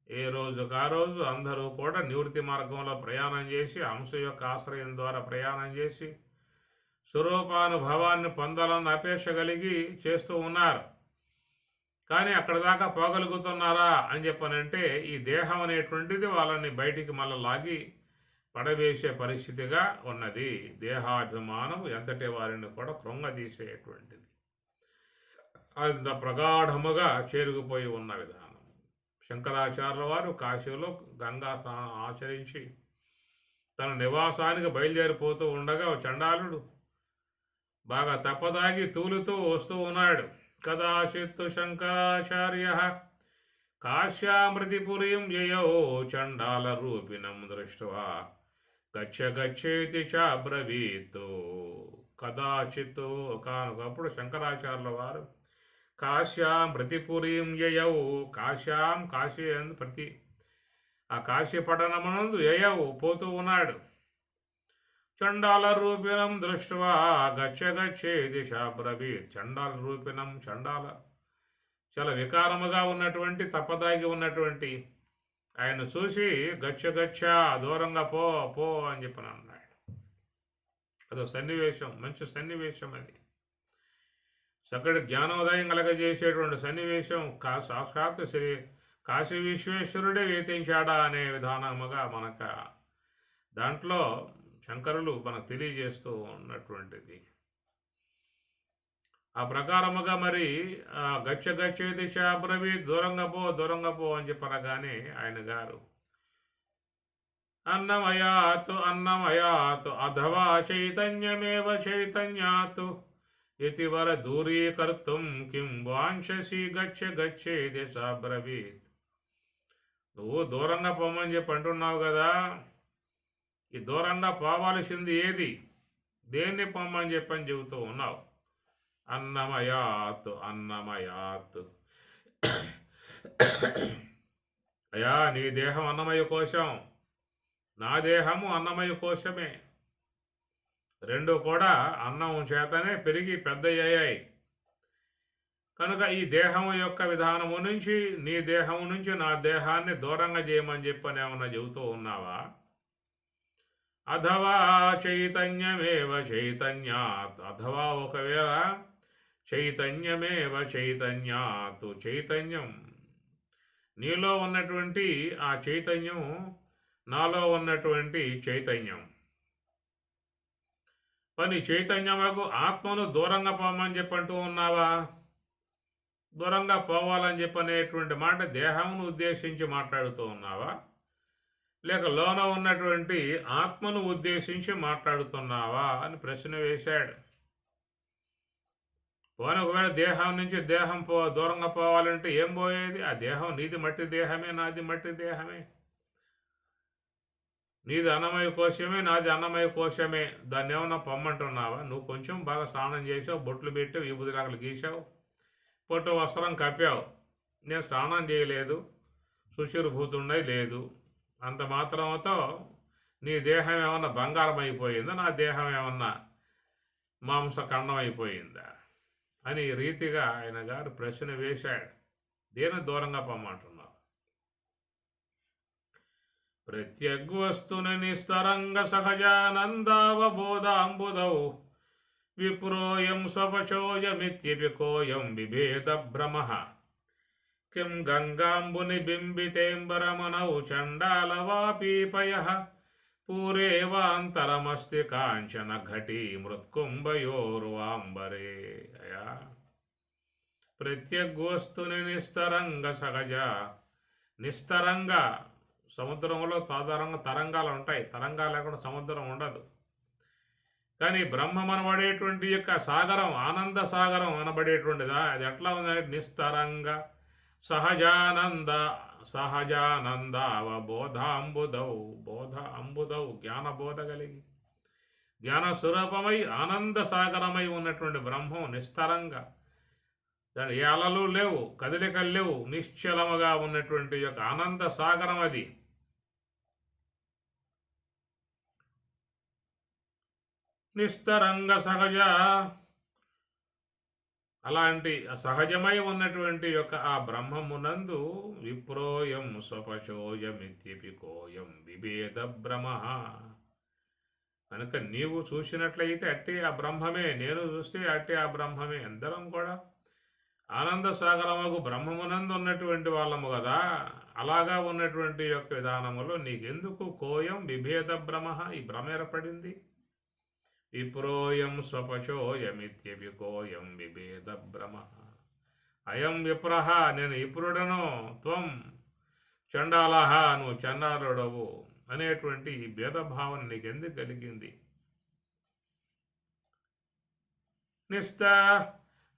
ఏ రోజుకు ఆ రోజు అందరూ కూడా నివృత్తి మార్గంలో ప్రయాణం చేసి హంస యొక్క ఆశ్రయం ద్వారా ప్రయాణం చేసి స్వరూపానుభవాన్ని పొందాలన్న అపేక్ష కలిగి చేస్తూ ఉన్నారు. కానీ అక్కడ దాకా పోగలుగుతున్నారా అని చెప్పనంటే ఈ దేహం అనేటువంటిది వాళ్ళని బయటికి మళ్ళీ లాగి పడవేసే పరిస్థితిగా ఉన్నది. దేహాభిమానం ఎంతటి వారిని కూడా కృంగదీసేటువంటిది, అంత ప్రగాఢముగా చేరుకుపోయి ఉన్న విధానం. శంకరాచార్యుల వారు కాశీలో గంగా స్నానం ఆచరించి తన నివాసానికి బయలుదేరిపోతూ ఉండగా చండాలుడు బాగా తప్పదాగి తూలుతూ వస్తూ ఉన్నాడు. కదాచిత్తు శంకరాచార్య కాశ్యామృతిపురీం యయో చండాల రూపిణం దృష్ట్వా గచ్చ గచ్చేతి చాబ్రవీత్. కదాచిత్తు ఒకనొకప్పుడు శంకరాచార్యుల వారు కాశ్యాం ప్రతిపురీం యయౌ, కాశ్యాం కాశీ ప్రతి ఆ కాశీ పట్టణమునందు యయౌ పోతూ ఉన్నాడు. చండాల రూపిణం దృష్ట్వా గచ్చ గచ్చేది శాబ్రవీత్. చండాల రూపిణం, చండాల చాలా వికారముగా ఉన్నటువంటి తప్పదాగి ఉన్నటువంటి ఆయన చూసి గచ్చ గచ్చ దూరంగా పో పో అని చెప్పని అన్నాడు. అదో సన్నివేశం, మంచి సన్నివేశం అది. చక్కటి జ్ఞానోదయం కలగజేసేటువంటి సన్నివేశం. సాక్షాత్ శ్రీ కాశీ విశ్వేశ్వరుడే వేతించాడా అనే విధానముగా మనకు దాంట్లో శంకరులు మనకు తెలియజేస్తూ ఉన్నటువంటిది. ఆ ప్రకారముగా మరి గచ్చ గచ్చేది శాబ్రవి దూరంగా పో అని చెప్పనగానే ఆయన గారు అన్నమయాత్ అన్నమయాత్ అథవా చైతన్యమేవ చైతన్యాత్ ఇతివర దూరీకర్తుం కిం వాంఛసి గచ్చ గచ్చేది శాబ్రవీత్. నువ్వు దూరంగా పోమని చెప్పి అంటున్నావు కదా, ఈ దూరంగా పోవాల్సింది ఏది, దేన్ని పొమ్మని చెప్పని చెబుతూ ఉన్నావు. అన్నమయాత్ అన్నమయాత్. అయా నీ దేహం అన్నమయ కోశం, నా దేహము అన్నమయ కోశమే. రెండు కూడా అన్నం చేతనే పెరిగి పెద్దయ్యాయి. కనుక ఈ దేహము యొక్క విధానము నుంచి నీ దేహము నుంచి నా దేహాన్ని దూరంగా చేయమని చెప్పని ఏమన్నా చెబుతూ ఉన్నావా? అథవా చైతన్యమేవ చైతన్యాత్. అథవా ఒకవేళ చైతన్యమేవ చైతన్యాత్, చైతన్యం నీలో ఉన్నటువంటి ఆ చైతన్యం నాలో ఉన్నటువంటి చైతన్యం. పని చైతన్యముకు ఆత్మను దూరంగా పోమని చెప్పంటూ ఉన్నావా? దూరంగా పోవాలని చెప్పనేటువంటి మాట దేహమును ఉద్దేశించి మాట్లాడుతూ ఉన్నావా, లేక లోన ఉన్నటువంటి ఆత్మను ఉద్దేశించి మాట్లాడుతున్నావా అని ప్రశ్న వేశాడు. పోనీ ఒకవేళ దేహం నుంచి దేహం దూరంగా పోవాలంటే ఏం పోయేది? ఆ దేహం నీది మట్టి దేహమే, నాది మట్టి దేహమే. నీది అన్నమయ కోశమే, నాది అన్నమయ కోశమే. దాన్ని ఏమన్నా పొమ్మంటున్నావా? నువ్వు కొంచెం బాగా స్నానం చేసావు, బొట్లు పెట్టావు, విభూది రాకలు గీసావు, పొట్టు వస్త్రం కప్పావు. నేను స్నానం చేయలేదు, శుచిర్భూతుండై లేదు. అంత మాత్రంతో నీ దేహం ఏమన్నా బంగారం అయిపోయిందా, నా దేహం ఏమన్నా మాంసఖండం అయిపోయిందా అని రీతిగా ఆయన గారు ప్రశ్న వేశాడు. దేని దూరంగా పొమ్మంటున్నావు? ప్రత్యగ్వస్తుని నిస్తరంగ సహజానందావబోధాంబుదౌ విప్రోయం స్వపశోయమిత్యపి కోయం బిభేద భ్రమః కిం గంగాంబుని బింబితేంబరమనౌ చండాలవాపీపయః పూరేవాంతరమస్తి కాంచన ఘటీ మృత్కుంభయోర్వాంబరే. అయా ప్రత్యగ్వస్తుని నిస్తరంగ సహజ. నిస్తరంగా సముద్రంలో సాధారణంగా తరంగాలు ఉంటాయి, తరంగాలు లేకుండా సముద్రం ఉండదు. కానీ బ్రహ్మం అనబడేటువంటి యొక్క సాగరం, ఆనంద సాగరం అనబడేటువంటిదా, అది ఎట్లా ఉందంటే నిస్తరంగ సహజానందావబోధాంబుదౌ. బోధ అంబుదౌ జ్ఞానబోధ కలిగి జ్ఞాన స్వరూపమై ఆనంద సాగరమై ఉన్నటువంటి బ్రహ్మం నిస్తరంగా, దాని ఏ అలలు లేవు, కదలికలు లేవు, నిశ్చలముగా ఉన్నటువంటి యొక్క ఆనంద సాగరం అది. నిస్తరంగ సహజ, అలాంటి సహజమై ఉన్నటువంటి యొక్క ఆ బ్రహ్మమునందు విప్రోయం స్వపశోయమిత్యపి కోయం విభేద భ్రమః. కనుక నీవు చూసినట్లయితే అట్టి ఆ బ్రహ్మమే, నేను చూస్తే అట్టి ఆ బ్రహ్మమే. అందరం కూడా ఆనంద సాగరముకు బ్రహ్మమునందు ఉన్నటువంటి వాళ్ళము కదా. అలాగా ఉన్నటువంటి యొక్క విధానములో నీకెందుకు కోయం విభేద భ్రమః, ఈ భ్రమ ఏర్పడింది. విప్రోయం స్వపశోయమిత్యపి కోయం విభేద భ్రమః. అయం విప్రహ, నేను విప్రుడను, త్వం చండాలహ, నువ్వు చండాలుడవు అనేటువంటి ఈ భేదభావన నీకెందుకు కలిగింది? నిస్త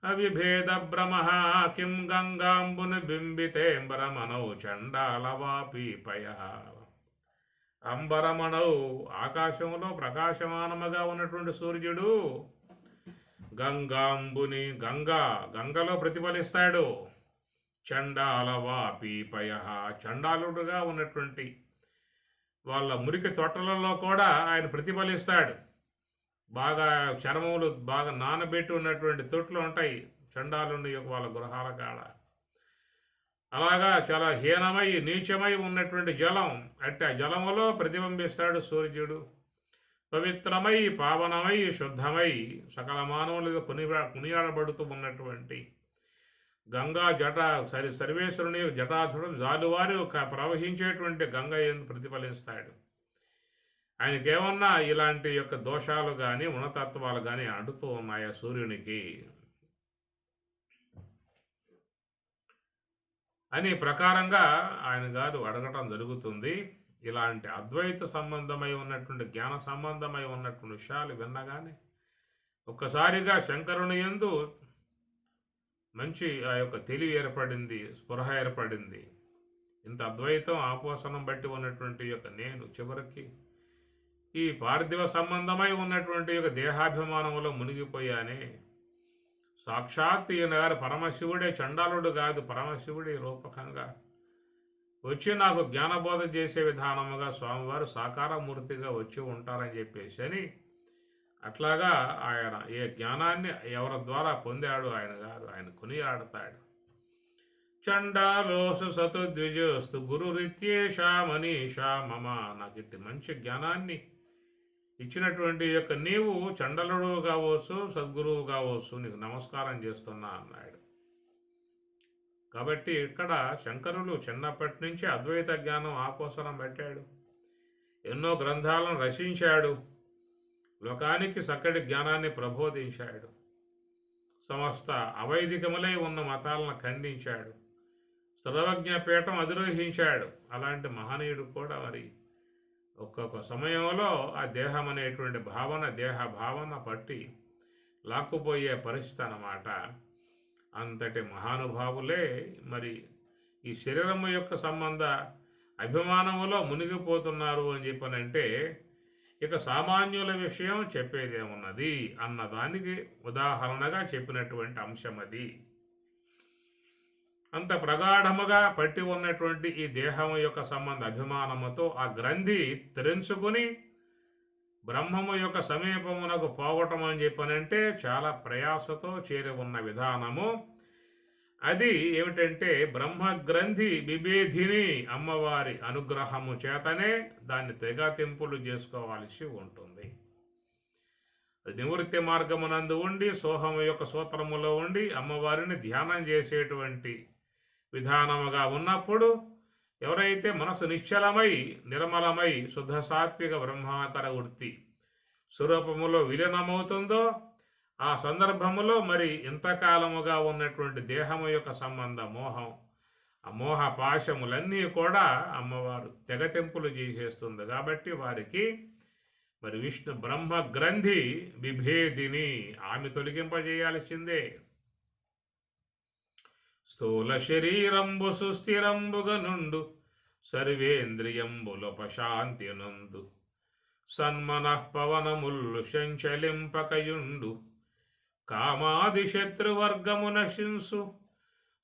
అవిభేద భ్రమః కిం గంగాంబుని బింబితేంబరమనౌ చండాలవాపీపయః. అంబరమణౌ, ఆకాశంలో ప్రకాశమానముగా ఉన్నటువంటి సూర్యుడు గంగాంబుని, గంగలో ప్రతిఫలిస్తాడు. చండాలవాపీపయః, చండాలుడుగా ఉన్నటువంటి వాళ్ళ మురికి తొట్టలలో కూడా ఆయన ప్రతిఫలిస్తాడు. బాగా చర్మములు బాగా నానబెట్టి ఉన్నటువంటి తొట్లు ఉంటాయి చండాలుని యొక్క వాళ్ళ గృహాల కాడ. అలాగా చాలా హీనమై నీచమై ఉన్నటువంటి జలం, అంటే ఆ జలములో ప్రతిబింబిస్తాడు సూర్యుడు. పవిత్రమై పావనమై శుద్ధమై సకల మానవులుగా కొనియాడబడుతూ ఉన్నటువంటి గంగా జట సర్వేశ్వరుని జటాధుడు జాలువారి ప్రవహించేటువంటి గంగ ఎందు ప్రతిఫలిస్తాడు. ఆయనకేమన్నా ఇలాంటి యొక్క దోషాలు కానీ ఉన్నతత్వాలు కానీ అంటుతూ ఉన్నాయా సూర్యునికి అని ప్రకారంగా ఆయన గారు అడగటం జరుగుతుంది. ఇలాంటి అద్వైత సంబంధమై ఉన్నటువంటి జ్ఞాన సంబంధమై ఉన్నటువంటి విషయాలు విన్నగానే ఒక్కసారిగా శంకరుని యందు మంచి ఆ యొక్క తెలివి ఏర్పడింది, స్పృహ ఏర్పడింది. ఇంత అద్వైతం ఆపోసనం బట్టి ఉన్నటువంటి యొక్క నేను చివరికి ఈ పార్థివ సంబంధమై ఉన్నటువంటి యొక్క దేహాభిమానంలో మునిగిపోయానే. సాక్షాత్ ఈయన గారు పరమశివుడే, చండాలుడు కాదు, పరమశివుడే రూపకంగా వచ్చి నాకు జ్ఞానబోధ చేసే విధానముగా స్వామివారు సాకారమూర్తిగా వచ్చి ఉంటారని చెప్పేసి అని అట్లాగా ఆయన ఏ జ్ఞానాన్ని ఎవరి ద్వారా పొందాడు ఆయన గారు, ఆయన కొనియాడతాడు. చండాలోసు సతు ద్విజోస్తు గురురిత్యేషా మనీషా మమ. నాకు ఇట్టి మంచి జ్ఞానాన్ని ఇచ్చినటువంటి యొక్క నీవు చండలుడు కావచ్చు, సద్గురువు కావచ్చు, నీకు నమస్కారం చేస్తున్నా అన్నాడు. కాబట్టి ఇక్కడ శంకరులు చిన్నప్పటి నుంచి అద్వైత జ్ఞానం ఆపోసనం పెట్టాడు, ఎన్నో గ్రంథాలను రచించాడు, లోకానికి చక్కటి జ్ఞానాన్ని ప్రబోధించాడు, సమస్త అవైదికములై ఉన్న మతాలను ఖండించాడు, సర్వజ్ఞపీఠం అధిరోహించాడు. అలాంటి మహనీయుడు కూడా మరి ఒక్కొక్క సమయంలో ఆ దేహం అనేటువంటి భావన, దేహ భావన పట్టి లాక్కుపోయే పరిస్థితి అన్నమాట. అంతటి మహానుభావులే మరి ఈ శరీరము యొక్క సంబంధ అభిమానములో మునిగిపోతున్నారు అని చెప్పనంటే ఇక సామాన్యుల విషయం చెప్పేదేమున్నది అన్నదానికి ఉదాహరణగా చెప్పినటువంటి అంశం అది. అంత ప్రగాఢముగా పట్టి ఉన్నటువంటి ఈ దేహము యొక్క సంబంధ అభిమానముతో ఆ గ్రంథి తెరించుకుని బ్రహ్మము యొక్క సమీపమునకు పోవటం అని చెప్పనంటే చాలా ప్రయాసతో చేరి ఉన్న విధానము. అది ఏమిటంటే బ్రహ్మగ్రంథి బిభేధిని అమ్మవారి అనుగ్రహము చేతనే దాన్ని తెగతింపులు చేసుకోవాల్సి ఉంటుంది. అది నివృత్తి మార్గమునందు ఉండి సోహము యొక్క సూత్రములో ఉండి అమ్మవారిని ధ్యానం చేసేటువంటి విధానముగా ఉన్నప్పుడు ఎవరైతే మనసు నిశ్చలమై నిర్మలమై శుద్ధ సాత్విక బ్రహ్మాకర వృత్తి స్వరూపములో విలీనమవుతుందో ఆ సందర్భములో మరి ఇంతకాలముగా ఉన్నటువంటి దేహము యొక్క సంబంధ మోహం ఆ మోహ పాశములన్నీ కూడా అమ్మవారు తెగతెంపులు చేసేస్తుంది. కాబట్టి వారికి మరి విష్ణు బ్రహ్మ గ్రంథి విభేదిని ఆమె తొలగింపజేయాల్సిందే. స్థూల శరీరంబు సుస్థిరంబుగా నుండు సర్వేంద్రియంబులొపశాంతి నందు సన్మనఃపవనముల్లు సంచలింపకయుండు కామాది శత్రువర్గము నశింసు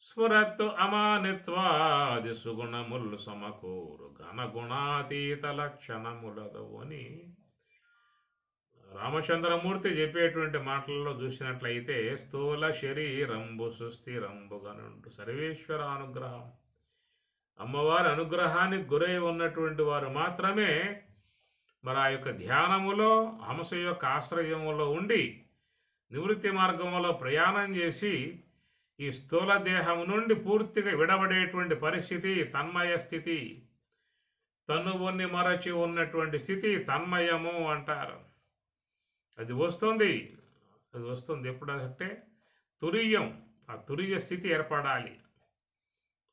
స్ఫురత్తు అమానిత్వాది సుగుణములు సమకూరు ఘనగుణాతీత లక్షణములదు అని రామచంద్రమూర్తి చెప్పేటువంటి మాటలలో చూసినట్లయితే స్థూల శరీరంబు సుస్థిరంబుగనుండు సర్వేశ్వర అనుగ్రహం అమ్మవారి అనుగ్రహానికి గురై ఉన్నటువంటి వారు మాత్రమే మరి ఆ యొక్క ధ్యానములో హంస యొక్క ఆశ్రయములో ఉండి నివృత్తి మార్గంలో ప్రయాణం చేసి ఈ స్థూల దేహము నుండి పూర్తిగా విడబడేటువంటి పరిస్థితి తన్మయ స్థితి, తనువుని మరచి ఉన్నటువంటి స్థితి తన్మయము అంటారు. అది వస్తుంది ఎప్పుడంటే తురియం, ఆ తురియ స్థితి ఏర్పడాలి.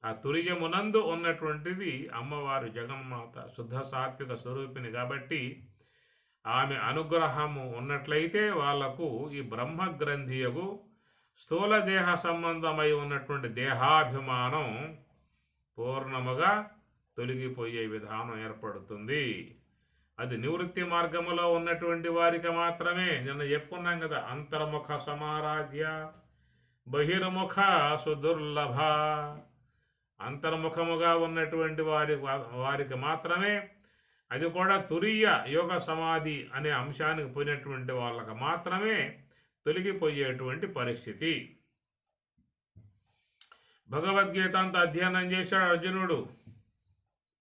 ఆ తురియమునందు ఉన్నటువంటిది అమ్మవారు జగన్మాత శుద్ధ సాత్విక స్వరూపిణి కాబట్టి ఆమె అనుగ్రహము ఉన్నట్లయితే వాళ్లకు ఈ బ్రహ్మగ్రంథియగు స్థూల దేహ సంబంధమై ఉన్నటువంటి దేహాభిమానం పూర్ణముగా తొలగిపోయే విధానం ఏర్పడుతుంది. అది నివృత్తి మార్గములో ఉన్నటువంటి వారికి మాత్రమే. నిన్న చెప్పుకున్నాం కదా, అంతర్ముఖ సమారాధ్య బహిర్ముఖ సుదుర్లభ. అంతర్ముఖముగా ఉన్నటువంటి వారికి మాత్రమే, అది కూడా తురియ యోగ సమాధి అనే అంశానికి పోయినటువంటి వాళ్ళకి మాత్రమే తొలగిపోయేటువంటి పరిస్థితి. భగవద్గీత అంతా అధ్యయనం చేశాడు అర్జునుడు.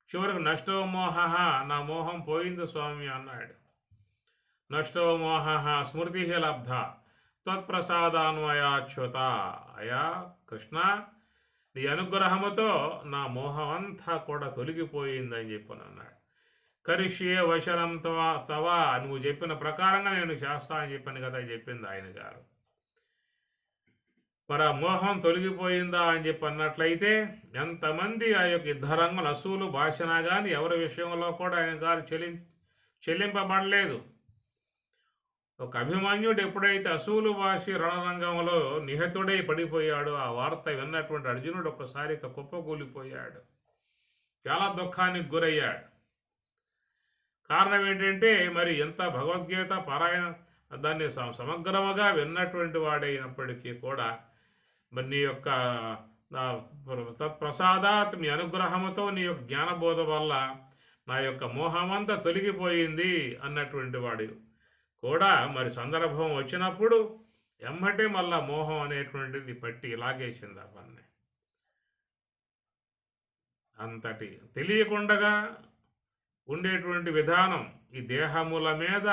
చివరికి నష్టో మోహ, నా మోహం పోయింది స్వామి అన్నాడు. నష్టో మోహ స్మృతి లబ్ధ త్వత్ప్రసాదాన్వయాచ్యుత. అయా కృష్ణ, నీ అనుగ్రహముతో నా మోహం అంతా కూడా తొలగిపోయిందని చెప్పని అన్నాడు. కరిష్యే వశనం తవ, నువ్వు చెప్పిన ప్రకారంగా నేను చేస్తా అని చెప్పాను కదా చెప్పింది ఆయన గారు. మరి ఆ మోహం తొలగిపోయిందా అని చెప్పి అన్నట్లయితే ఎంతమంది ఆ యొక్క యుద్ధరంగం అసూలు భాషనా కానీ ఎవరి విషయంలో కూడా ఆయన గారు చెల్లింపబడలేదు. ఒక అభిమన్యుడు ఎప్పుడైతే అసూలు భాషి రణరంగంలో నిహతుడై పడిపోయాడో ఆ వార్త విన్నటువంటి అర్జునుడు ఒక్కసారి కుప్పకూలిపోయాడు, చాలా దుఃఖానికి గురయ్యాడు. కారణం ఏంటంటే మరి ఎంత భగవద్గీత పారాయణ దాన్ని సమగ్రముగా విన్నటువంటి వాడైనప్పటికీ కూడా మరి నీ యొక్క తత్ప్రసాదాత్, మీ అనుగ్రహముతో నీ యొక్క జ్ఞానబోధ వల్ల నా యొక్క మోహమంతా తొలగిపోయింది అన్నటువంటి వాడు కూడా మరి సందర్భం వచ్చినప్పుడు ఎమ్మటే మళ్ళా మోహం అనేటువంటిది పట్టి లాగేసింది ఆ పని. అంతటి తెలియకుండగా ఉండేటువంటి విధానం ఈ దేహముల మీద,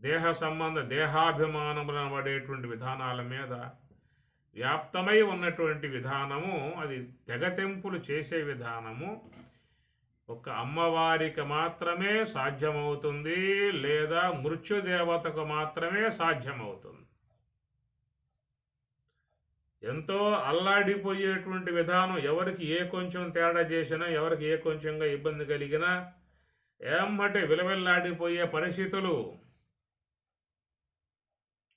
దేహ సంబంధ దేహాభిమానములను పడేటువంటి విధానాల మీద వ్యాప్తమై ఉన్నటువంటి విధానము, అది తెగతెంపులు చేసే విధానము ఒక అమ్మవారికి మాత్రమే సాధ్యమవుతుంది, లేదా మృత్యుదేవతకు మాత్రమే సాధ్యమవుతుంది. ఎంతో అల్లాడిపోయేటువంటి విధానం, ఎవరికి ఏ కొంచెం తేడా చేసినా, ఎవరికి ఏ కొంచెంగా ఇబ్బంది కలిగినా ఏమ్మటే విలవిల్లాడిపోయే పరిస్థితులు.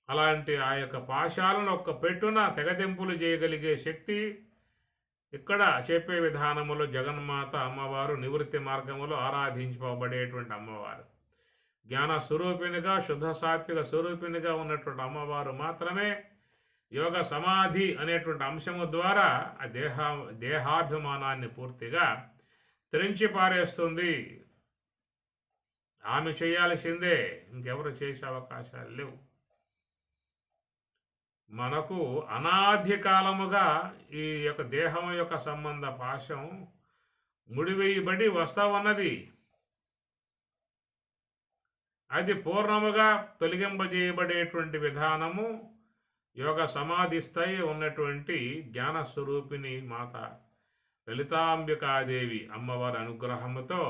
అలాంటి ఆ యొక్క పాశాలను ఒక్క పెట్టున తెగదెంపులు చేయగలిగే శక్తి ఇక్కడ చెప్పే విధానములో జగన్మాత అమ్మవారు నివృత్తి మార్గములో ఆరాధించబడేటువంటి అమ్మవారు, జ్ఞాన స్వరూపినిగా శుద్ధ సాత్విక స్వరూపినిగా ఉన్నటువంటి అమ్మవారు మాత్రమే యోగ సమాధి అనేటువంటి అంశము ద్వారా ఆ దేహాభిమానాన్ని పూర్తిగా త్రెంచి పారేస్తుంది. ఆమె చేయాల్సిందే, ఇంకెవరు చేసే అవకాశాలు లేవు. మనకు అనాది కాలముగా ఈ యొక్క దేహం యొక్క సంబంధ పాశం ముడివేయబడి వస్తా ఉన్నది. అది పూర్ణముగా తొలగింపజేయబడేటువంటి విధానము యోగ సమాధి స్థాయి ఉన్నటువంటి జ్ఞానస్వరూపిణి మాత లలితాంబికాదేవి అమ్మవారి అనుగ్రహముతో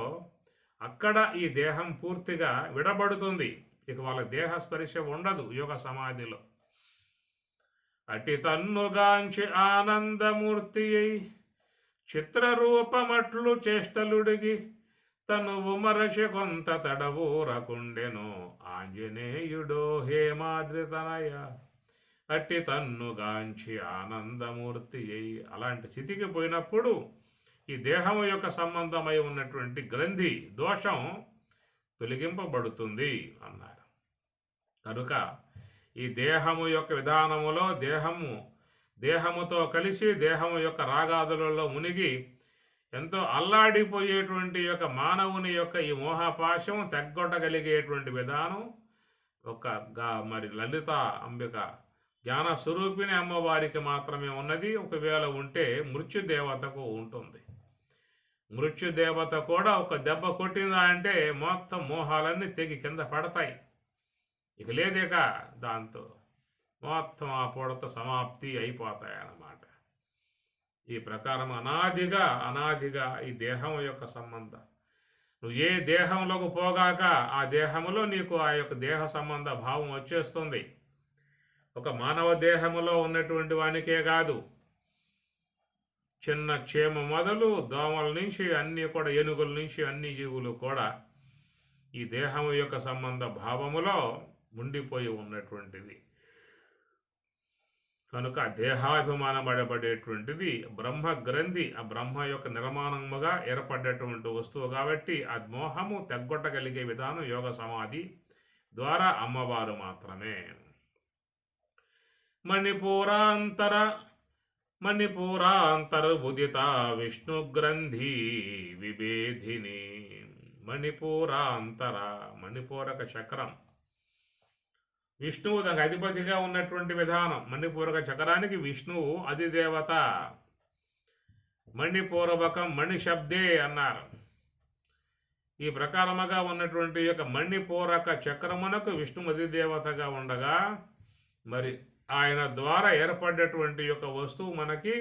అక్కడ ఈ దేహం పూర్తిగా విడబడుతుంది. ఇక వాళ్ళ దేహ స్పర్శ ఉండదు యోగ సమాధిలో. అటి తన్నుగాంచి ఆనందమూర్తి అయి చిత్రరూపమట్లు చేష్టలుడిగి తనువు మరచి కొంత తడవూరకుండెను ఆంజనేయుడో హేమాద్రితనయ. అట్టి తన్నుగాంచి ఆనందమూర్తి అయి అలాంటి స్థితికి పోయినప్పుడు ఈ దేహము యొక్క సంబంధమై ఉన్నటువంటి గ్రంథి దోషం తొలగింపబడుతుంది అన్నారు. కనుక ఈ దేహము యొక్క విధానములో దేహముతో కలిసి దేహము యొక్క రాగాదులలో మునిగి ఎంతో అల్లాడిపోయేటువంటి యొక్క మానవుని యొక్క ఈ మోహపాశం తెగ్గొట్టగలిగేటువంటి విధానం మరి లలిత అంబిక జ్ఞాన స్వరూపిణి అమ్మవారికి మాత్రమే ఉన్నది. ఒకవేళ ఉంటే మృత్యుదేవతకు ఉంటుంది. మృత్యుదేవత కూడా ఒక దెబ్బ కొట్టిందా అంటే మొత్తం మోహాలన్నీ తెగి కింద పడతాయి. ఇక లేదేక దాంతో మొత్తం ఆ పూడతో సమాప్తి అయిపోతాయి అన్నమాట. ఈ ప్రకారం అనాదిగా ఈ దేహం యొక్క సంబంధం, నువ్వు ఏ దేహంలోకి పోగాక ఆ దేహములో నీకు ఆ యొక్క దేహ సంబంధ భావం వచ్చేస్తుంది. ఒక మానవ దేహములో ఉన్నటువంటి వానికే కాదు, చిన్న క్షేమ మొదలు దోమల నుంచి అన్నీ కూడా, ఏనుగుల నుంచి అన్ని జీవులు కూడా ఈ దేహం యొక్క సంబంధ భావములో ఉండిపోయి ఉన్నటువంటిది. కనుక దేహాభిమానం పడబడేటువంటిది బ్రహ్మ గ్రంథి, ఆ బ్రహ్మ యొక్క నిర్మాణముగా ఏర్పడేటువంటి వస్తువు కాబట్టి ఆ మోహము తెగ్గొట్టగలిగే విధానం యోగ సమాధి ద్వారా అమ్మవారు మాత్రమే. మణిపూరాంతర ఉదిత విష్ణు గ్రంథి విభేదిని. మణిపూరక చక్రం విష్ణువు దానికి అధిపతిగా ఉన్నటువంటి విధానం. మణిపూరక చక్రానికి విష్ణువు అధిదేవత. మణిపూర్వకం మణి శబ్దే అన్నారు. ఈ ప్రకారముగా ఉన్నటువంటి యొక్క మణిపూరక చక్రమునకు విష్ణు అధిదేవతగా ఉండగా, మరి ఆయన ద్వారా ఏర్పడేటువంటి యొక్క వస్తువు మనకి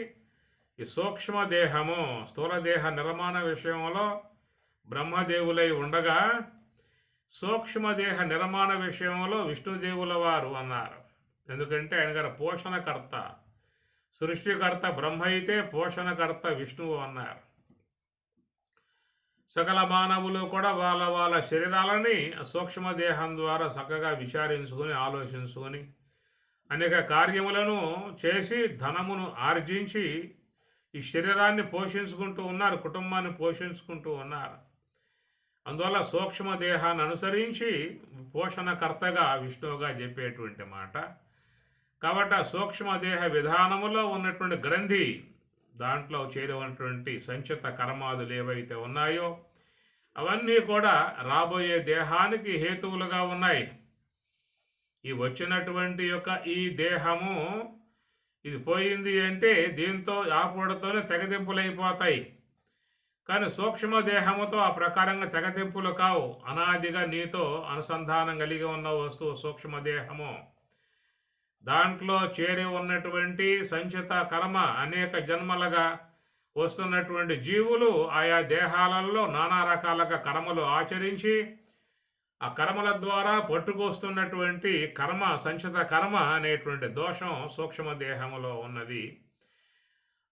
ఈ సూక్ష్మదేహము, స్థూలదేహ నిర్మాణ విషయంలో బ్రహ్మదేవులై ఉండగా, సూక్ష్మదేహ నిర్మాణ విషయంలో విష్ణుదేవుల వారు అన్నారు. ఎందుకంటే ఆయన గారు పోషణకర్త, సృష్టికర్త బ్రహ్మ అయితే పోషణకర్త విష్ణువు అన్నారు. సకల మానవులు కూడా వాళ్ళ శరీరాలని సూక్ష్మదేహం ద్వారా చక్కగా విచారించుకొని ఆలోచించుకొని అనేక కార్యములను చేసి ధనమును ఆర్జించి ఈ శరీరాన్ని పోషించుకుంటూ ఉన్నారు, కుటుంబాన్ని పోషించుకుంటూ ఉన్నారు. అందువల్ల సూక్ష్మదేహాన్ని అనుసరించి పోషణకర్తగా విష్ణువుగా చెప్పేటువంటి మాట. కాబట్టి ఆ సూక్ష్మదేహ విధానములో ఉన్నటువంటి గ్రంథి, దాంట్లో చేరినటువంటి సంచిత కర్మాదులు ఏవైతే ఉన్నాయో అవన్నీ కూడా రాబోయే దేహానికి హేతువులుగా ఉన్నాయి. ఈ వచ్చినటువంటి యొక్క ఈ దేహము ఇది పోయింది అంటే దీంతో ఆపూడతోనే తెగదింపులైపోతాయి. కానీ సూక్ష్మదేహముతో ఆ ప్రకారంగా తెగతింపులు కావు. అనాదిగా నీతో అనుసంధానం కలిగి ఉన్న వస్తువు సూక్ష్మదేహము. దాంట్లో చేరి ఉన్నటువంటి సంచిత కర్మ అనేక జన్మలుగా వస్తున్నటువంటి జీవులు ఆయా దేహాలలో నానా రకాలుగా కర్మలు ఆచరించి ఆ కర్మల ద్వారా పట్టుకొస్తున్నటువంటి కర్మ, సంచిత కర్మ అనేటువంటి దోషం సూక్ష్మదేహములో ఉన్నది.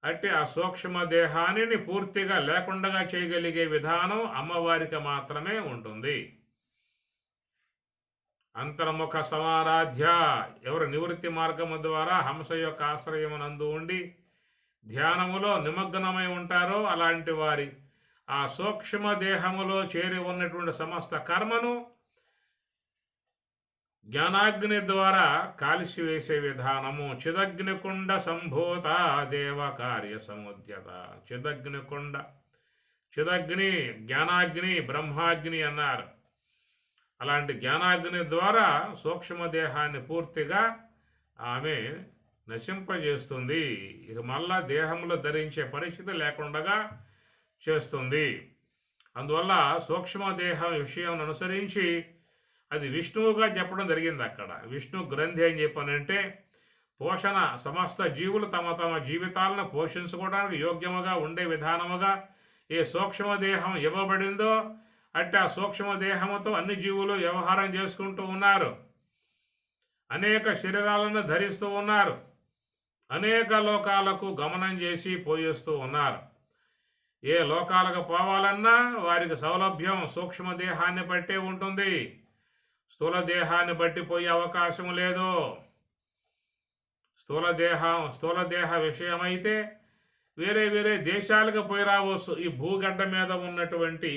అంటే ఆ సూక్ష్మదేహాన్ని పూర్తిగా లేకుండా చేయగలిగే విధానం అమ్మవారికి మాత్రమే ఉంటుంది. అంతర్ముఖ సమారాధ్య, ఎవరు నివృత్తి మార్గము ద్వారా హంస యొక్క ఆశ్రయమునందు ఉండి ధ్యానములో నిమగ్నమై ఉంటారో అలాంటి వారి ఆ సూక్ష్మదేహములో చేరి ఉన్నటువంటి సమస్త కర్మను జ్ఞానాగ్ని ద్వారా కాల్చివేసే విధానము. చిదగ్నికుండ సంభూత దేవ కార్య సముద్యత. చిదగ్ని జ్ఞానాగ్ని, బ్రహ్మాగ్ని అన్నారు. అలాంటి జ్ఞానాగ్ని ద్వారా సూక్ష్మదేహాన్ని పూర్తిగా ఆమె నశింపజేస్తుంది. ఇక మళ్ళా దేహంలో ధరించే పరిస్థితి లేకుండా చేస్తుంది. అందువల్ల సూక్ష్మదేహం విషయం అనుసరించి అది విష్ణువుగా చెప్పడం జరిగింది. అక్కడ విష్ణు గ్రంథి అని చెప్పానంటే పోషణ, సమస్త జీవులు తమ తమ జీవితాలను పోషించుకోవడానికి యోగ్యముగా ఉండే విధానముగా ఏ సూక్ష్మదేహం ఇవ్వబడిందో అంటే ఆ సూక్ష్మదేహంతో అన్ని జీవులు వ్యవహారం చేసుకుంటూ ఉన్నారు. అనేక శరీరాలను ధరిస్తూ ఉన్నారు. అనేక లోకాలకు గమనం చేసి పోయేస్తూ ఉన్నారు. ఏ లోకాలకు పోవాలన్నా వారికి సౌలభ్యం సూక్ష్మదేహాన్ని బట్టే ఉంటుంది. స్థూల దేహాన్ని బట్టి పోయే అవకాశం లేదు. స్థూల దేహ విషయమైతే వేరే వేరే దేశాలకు పోయి రావచ్చు. ఈ భూగడ్డ మీద ఉన్నటువంటి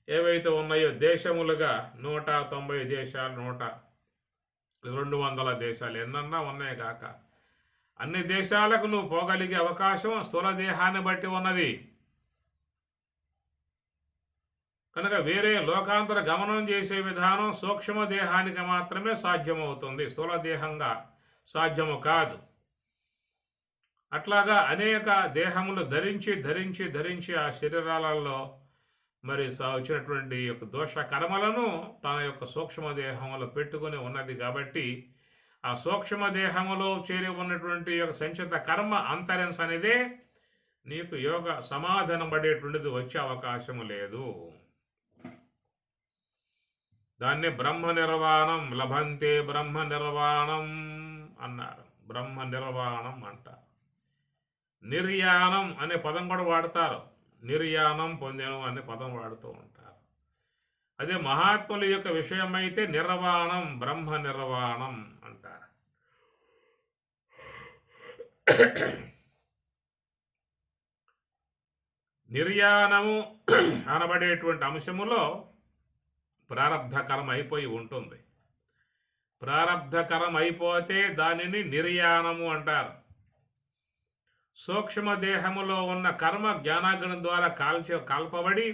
ఏవైతే ఉన్నాయో దేశములుగా 190 దేశాలు, 200 దేశాలు ఎన్నన్నా ఉన్నాయి కాక అన్ని దేశాలకు నువ్వు పోగలిగే అవకాశం స్థూల దేహాన్ని బట్టి ఉన్నది. కనుక వేరే లోకాంతర గమనం చేసే విధానం సూక్ష్మ దేహానికి మాత్రమే సాధ్యమవుతుంది, స్థూల దేహంగా సాధ్యము కాదు. అట్లాగా అనేక దేహములు ధరించి ధరించి ధరించి ఆ శరీరాలలో మరి వచ్చినటువంటి యొక్క దోష కర్మలను తన యొక్క సూక్ష్మదేహంలో పెట్టుకుని ఉన్నది. కాబట్టి ఆ సూక్ష్మదేహములో చేరి ఉన్నటువంటి యొక్క సంచిత కర్మ అంతరెన్స్ అనేదే నీకు యోగ సమాధానం పడేటువంటిది వచ్చే అవకాశము లేదు. దాన్ని బ్రహ్మ నిర్వాణం లభంతే, బ్రహ్మ నిర్వాణం అన్నారు. బ్రహ్మ నిర్వాణం అంటారు. నిర్యాణం అనే పదం కూడా వాడతారు. నిర్యాణం పొందెను అనే పదం వాడుతూ ఉంటారు. అదే మహాత్ముల యొక్క విషయం అయితే నిర్వాణం, బ్రహ్మ నిర్వాణం అంటారు. నిర్యాణము అనబడేటువంటి అంశములో ప్రారబ్ధకరం అయిపోయి ఉంటుంది. ప్రారబ్ధకరం అయిపోతే దానిని నిర్యాణము అంటారు. సూక్ష్మదేహములో ఉన్న కర్మ జ్ఞానాగ్ని ద్వారా కాల్పబడి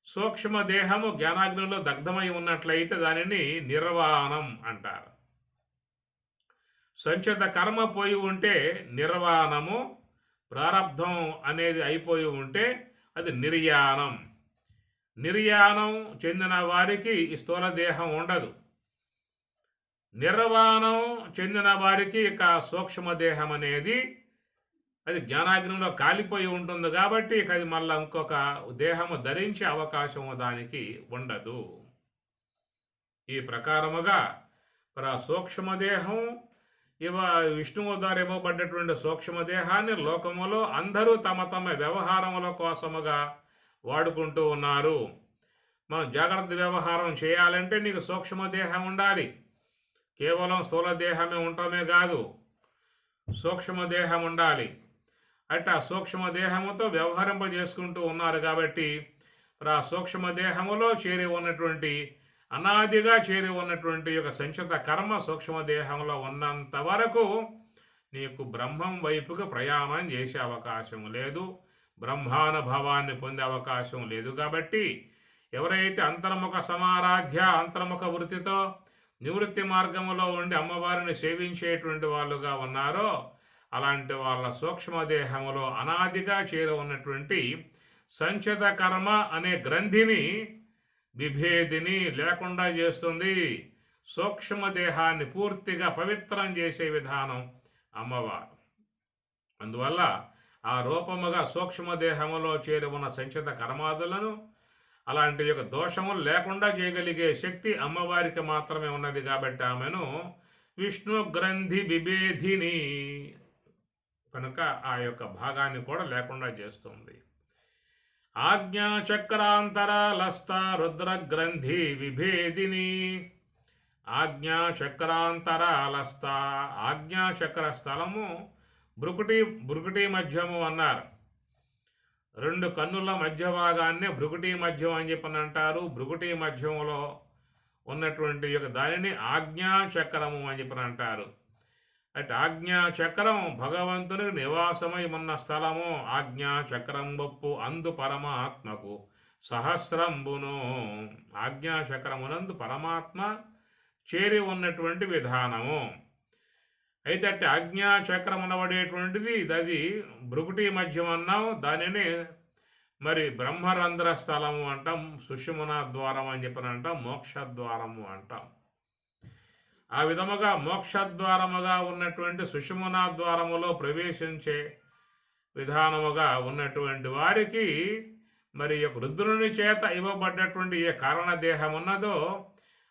సూక్ష్మదేహము జ్ఞానాగ్నిలో దగ్ధమై ఉన్నట్లయితే దానిని నిర్వాణం అంటారు. సంచిత కర్మ పోయి ఉంటే నిర్వాణము, ప్రారబ్ధం అనేది అయిపోయి ఉంటే అది నిర్యాణం. నిర్యాణం చెందిన వారికి స్థూల దేహం ఉండదు. నిర్వాణం చెందిన వారికి ఇక సూక్ష్మదేహం అనేది అది జ్ఞానాగ్నిలో కాలిపోయి ఉంటుంది. కాబట్టి ఇక అది మళ్ళీ ఇంకొక దేహము ధరించే అవకాశము దానికి ఉండదు. ఈ ప్రకారముగా సూక్ష్మదేహం విష్ణువు ద్వారా ఇవ్వబడ్డటువంటి సూక్ష్మదేహాన్ని లోకములో అందరూ తమ తమ వ్యవహారముల కోసముగా వాడుకుంటూ ఉన్నారు. మనం జాగ్రత్త వ్యవహారం చేయాలంటే నీకు సూక్ష్మదేహం ఉండాలి. కేవలం స్థూల దేహమే ఉండటమే కాదు, సూక్ష్మదేహం ఉండాలి. అంటే ఆ సూక్ష్మదేహముతో వ్యవహరింపజేసుకుంటూ ఉన్నారు. కాబట్టి ఆ సూక్ష్మదేహములో చేరి ఉన్నటువంటి అనాదిగా చేరి ఉన్నటువంటి యొక్క సంచిత కర్మ సూక్ష్మదేహంలో ఉన్నంత వరకు నీకు బ్రహ్మం వైపుకు ప్రయాణం చేసే అవకాశం లేదు, బ్రహ్మానుభవాన్ని పొందే అవకాశం లేదు. కాబట్టి ఎవరైతే అంతర్ముఖ సమారాధ్య, అంతర్ముఖ వృత్తితో నివృత్తి మార్గంలో ఉండి అమ్మవారిని సేవించేటువంటి వాళ్ళుగా ఉన్నారో అలాంటి వాళ్ళ సూక్ష్మదేహములో అనాదిగా చేరి ఉన్నటువంటి సంచిత కర్మ అనే గ్రంథిని విభేదిని లేకుండా చేస్తుంది. సూక్ష్మదేహాన్ని పూర్తిగా పవిత్రం చేసే విధానం అమ్మవారు. అందువల్ల ఆ రూపముగా సూక్ష్మదేహములో చేరి ఉన్న సంచిత కర్మాదులను అలాంటి యొక్క దోషములు లేకుండా చేయగలిగే శక్తి అమ్మవారికి మాత్రమే ఉన్నది. కాబట్టి ఆమెను విష్ణు గ్రంథి విభేదిని కనుక ఆ యొక్క భాగాన్ని కూడా లేకుండా చేస్తుంది. ఆజ్ఞా చక్రాంతరాలస్త రుద్రగ్రంథి విభేదిని. ఆజ్ఞా చక్రాంతరాలస్త, ఆజ్ఞాచక్ర స్థలము భృకుటి మధ్యము అన్నారు. 2 కన్నుల మధ్య భాగాన్ని భృకుటి మధ్యం అని చెప్పని అంటారు. భృకుటి మధ్యములో ఉన్నటువంటి యొక్క దానిని ఆజ్ఞాచక్రము అని చెప్పని అంటారు. అంటే ఆజ్ఞాచక్రం భగవంతునికి నివాసమై ఉన్న స్థలము. ఆజ్ఞాచక్రం బొప్పు అందు పరమాత్మకు సహస్రంబును. ఆజ్ఞాచక్రమునందు పరమాత్మ చేరి ఉన్నటువంటి విధానము. అయితే అట్టి ఆజ్ఞా చక్రం అనబడేటువంటిది అది భృగుటి మధ్యం అన్నాం. దానిని మరి బ్రహ్మరంధ్ర స్థలము అంటాం, సుషుమ్నా ద్వారం అని చెప్పని అంటాం, మోక్షద్వారము అంటాం. ఆ విధముగా మోక్షద్వారముగా ఉన్నటువంటి సుషుమ్నా ద్వారములో ప్రవేశించే విధానముగా ఉన్నటువంటి వారికి మరి యొక్క రుద్రుని చేత ఇవ్వబడ్డటువంటి ఏ కారణదేహం ఉన్నదో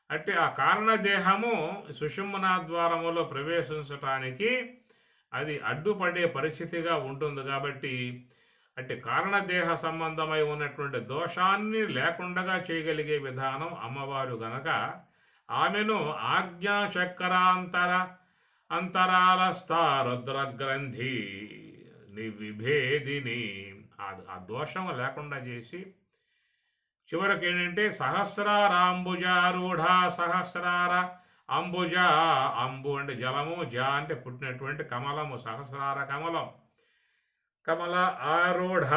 అట్టి ఆ కారణదేహము సుషుమ్నా ద్వారములో ప్రవేశించటానికి అది అడ్డుపడే పరిస్థితిగా ఉంటుంది. కాబట్టి అట్టి కారణదేహ సంబంధమై ఉన్నటువంటి దోషాన్ని లేకుండా చేయగలిగే విధానం అమ్మవారు గనక ఆమెను ఆజ్ఞాచక్రాంతర అంతరాలస్థా రుద్రగ్రంథి విభేదిని ఆ దోషం లేకుండా చేసి చివరికి ఏంటంటే సహస్రారాంబుజారూఢ సహస్రార అంబుజ, అంబు అంటే జలము, జ అంటే పుట్టినటువంటి కమలము, సహస్రార కమలం, కమల ఆరూఢ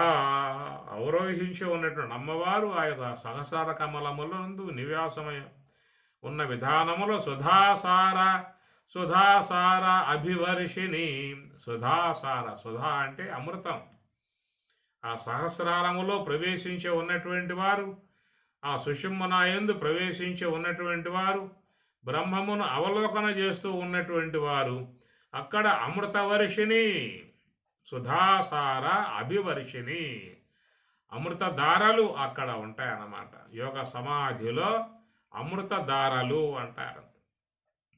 అవరోహించి ఉన్నటువంటి అమ్మవారు ఆ యొక్క సహస్రార కమలములందు నివాసమై ఉన్న విధానములో సుధాసార సుధాసార అభివర్షిణి, సుధాసార, సుధా అంటే అమృతం, ఆ సహస్రారములో ప్రవేశించి ఉన్నటువంటి వారు, ఆ సుషుమ్నాయందు ప్రవేశించి ఉన్నటువంటి వారు, బ్రహ్మమును అవలోకన చేస్తూ ఉన్నటువంటి వారు, అక్కడ అమృతవర్షిణి, సుధాసార అభివర్షిణి, అమృతధారలు అక్కడ ఉంటాయన్నమాట. యోగ సమాధిలో అమృతధారలు అంటారు.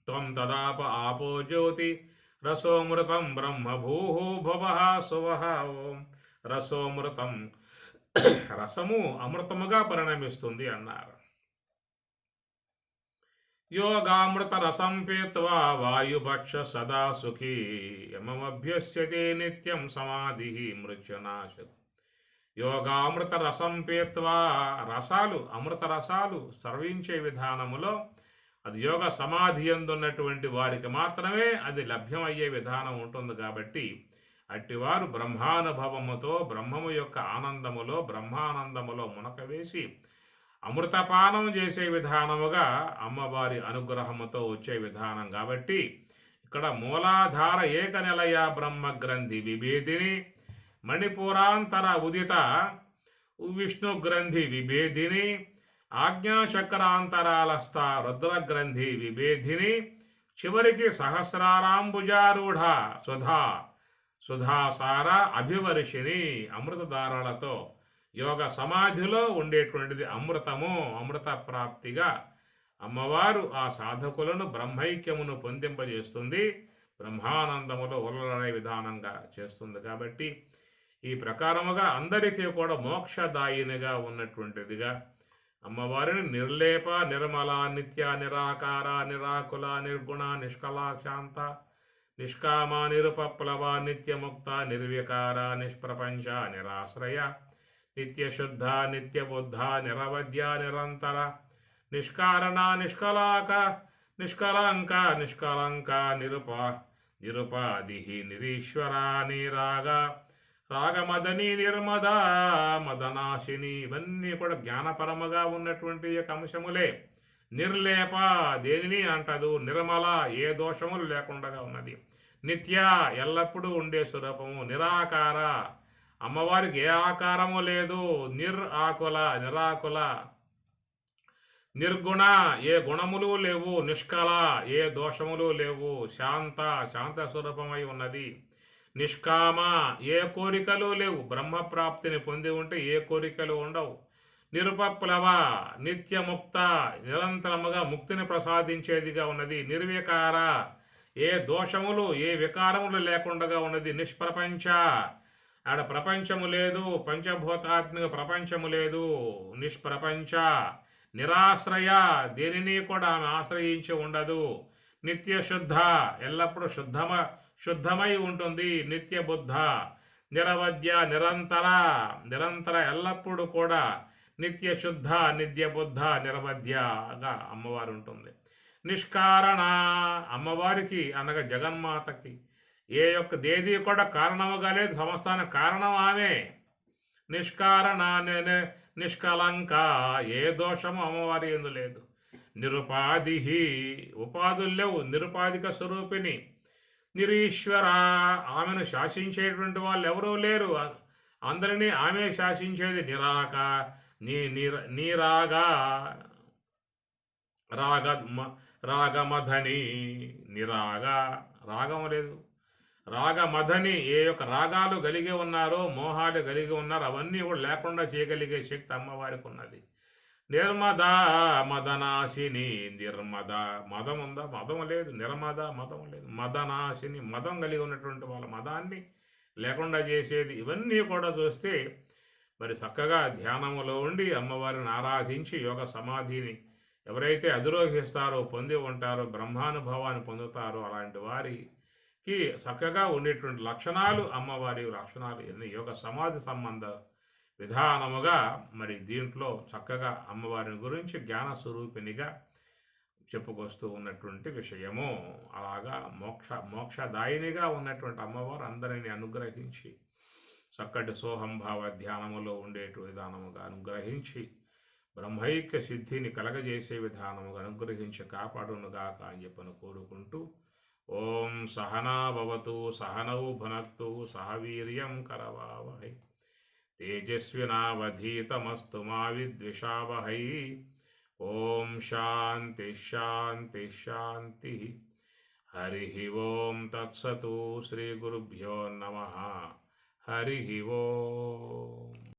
త్వం తదాప ఆపో జ్యోతి రసోమృతం బ్రహ్మభూ భువః సువః. ఓం రసోమృతం, రసము అమృతముగా పరిణమిస్తుంది అన్నారు. యోగామృత రసం పీత్వా వాయుభక్ష సదా సుఖీ యమమభ్యస్యతే నిత్యం సమాధి మృత్యునాశ. యోగామృత రసం పీత్వా, రసాలు, అమృత రసాలు సర్వించే విధానములో అది యోగ సమాధి అందున్నటువంటి వారికి మాత్రమే అది లభ్యమయ్యే విధానం ఉంటుంది. కాబట్టి అట్టివారు బ్రహ్మానుభవముతో బ్రహ్మము యొక్క ఆనందములో బ్రహ్మానందములో మునకవేసి అమృతపానం చేసే విధానముగా అమ్మవారి అనుగ్రహముతో వచ్చే విధానం. కాబట్టి ఇక్కడ మూలాధార ఏకనిలయ బ్రహ్మగ్రంథి విభేదిని, మణిపూరాంతర ఉదిత విష్ణుగ్రంథి విభేదిని, ఆజ్ఞాచక్రాంతరాలస్థ రుద్రగ్రంథి విభేదిని, చివరికి సహస్రారాంబుజారూఢ సుధా సుధాసార అభివర్షిణి, అమృతధారలతో యోగ సమాధిలో ఉండేటువంటిది అమృతము. అమృత ప్రాప్తిగా అమ్మవారు ఆ సాధకులను బ్రహ్మైక్యమును పొందింపజేస్తుంది, బ్రహ్మానందములో ఉల్లలనే విధానంగా చేస్తుంది. కాబట్టి ఈ ప్రకారముగా అందరికీ కూడా మోక్షదాయినిగా ఉన్నటువంటిదిగా అమ్మవారిని నిర్లేప, నిర్మల, నిత్య, నిరాకార, నిరాకుల, నిర్గుణ, నిష్కళా, శాంత, నిష్కామ, నిరుపప్లవ, నిత్యముక్త, నిర్వికార, నిష్ప్రపంచ, నిరాశ్రయ, నిత్యశుద్ధ, నిత్యబుద్ధ, నిరవధ్య, నిరంతర, నిష్కారణ, నిష్కలాక, నిష్కలంక, నిష్కలంక, నిరుపాధి, నిరీశ్వర, నిరాగ, రాగమదని, నిర్మద, మదనాశిని, ఇవన్నీ కూడా జ్ఞానపరముగా ఉన్నటువంటి యొక్క అంశములే. నిర్లేప, దేనిని అంటదు. నిర్మల, ఏ దోషములు లేకుండా ఉన్నది. నిత్య, ఎల్లప్పుడూ ఉండే స్వరూపము. నిరాకార, అమ్మవారికి ఏ ఆకారము లేదు. ఆకుల, నిరాకుల. నిర్గుణ, ఏ గుణములు లేవు. నిష్కల, ఏ దోషములు లేవు. శాంత, శాంత స్వరూపమై ఉన్నది. నిష్కామ, ఏ కోరికలు లేవు. బ్రహ్మప్రాప్తిని పొంది ఉంటే ఏ కోరికలు ఉండవు. నిరుపప్లవ, నిత్యముక్త, నిరంతరముగా ముక్తిని ప్రసాదించేదిగా ఉన్నది. నిర్వికార, ఏ దోషములు ఏ వికారములు లేకుండా ఉన్నది. నిష్ప్రపంచ, ఆడ ప్రపంచము లేదు, పంచభూతాత్మిక ప్రపంచము లేదు. నిష్ప్రపంచ. నిరాశ్రయ, దేనిని కూడా ఆమె ఆశ్రయించి ఉండదు. నిత్యశుద్ధ, ఎల్లప్పుడూ శుద్ధమై ఉంటుంది. నిత్యబుద్ధ, నిరవధ్య, నిరంతర, ఎల్లప్పుడూ కూడా నిత్యశుద్ధ, నిత్యబుద్ధ, నిరవధ్యగా అమ్మవారు ఉంటుంది. నిష్కారణ, అమ్మవారికి అనగా జగన్మాతకి దేది కూడా కారణముగా లేదు. సమస్తానికి కారణం ఆమె. నిష్కారణ, నిష్కలంక, ఏ దోషము అమ్మవారి యందు లేదు. నిరుపాధి, ఉపాధులు లేవు. నిరుపాధిక స్వరూపిణి. నిరీశ్వర, ఆమెను శాసించేటువంటి వాళ్ళు ఎవరూ లేరు, అందరినీ ఆమె శాసించేది. నిరాక నీరాగా రాగ రాగమధని, నిరాగ, రాగం లేదు, రాగమధని, ఏ యొక్క రాగాలు కలిగి ఉన్నారో, మోహాలు కలిగి ఉన్నారో అవన్నీ కూడా లేకుండా చేయగలిగే శక్తి అమ్మవారికి ఉన్నది. నిర్మద మదనాశిని, నిర్మద, మదం ఉందా? మదం లేదు. నిర్మద, మదం లేదు. మదనాశిని, మదం కలిగి ఉన్నటువంటి వాళ్ళ మదాన్ని లేకుండా చేసేది. ఇవన్నీ కూడా చూస్తే మరి చక్కగా ధ్యానములో ఉండి అమ్మవారిని ఆరాధించి యోగ సమాధిని ఎవరైతే అధిరోహిస్తారో, పొంది ఉంటారో, బ్రహ్మానుభవాన్ని పొందుతారో అలాంటి వారికి చక్కగా ఉండేటువంటి లక్షణాలు, అమ్మవారి లక్షణాలు ఎన్ని యోగ సమాధి సంబంధ విధానముగా మరి దీంట్లో చక్కగా అమ్మవారిని గురించి జ్ఞాన స్వరూపిణిగా చెప్పుకొస్తూ ఉన్నటువంటి విషయము. అలాగా మోక్షదాయినిగా ఉన్నటువంటి అమ్మవారు అందరినీ అనుగ్రహించి చక్కటి సోహంభావ ధ్యానములో ఉండేటు విధానముగా అనుగ్రహించి బ్రహ్మైక్య సిద్ధిని కలగజేసే విధానముగా అనుగ్రహించి కాపాడునుగాక అని చెప్పని కోరుకుంటూ, ఓం సహనా భవతు సహనౌ భునక్తు సహ వీర్యం కరవావహై తేజస్వినావధీతమస్తు మా విద్విషావహై. ఓం శాంతి శాంతి శాంతి. హరి ఓం తత్సతు. శ్రీ గురుభ్యో నమః. హరి ఓం.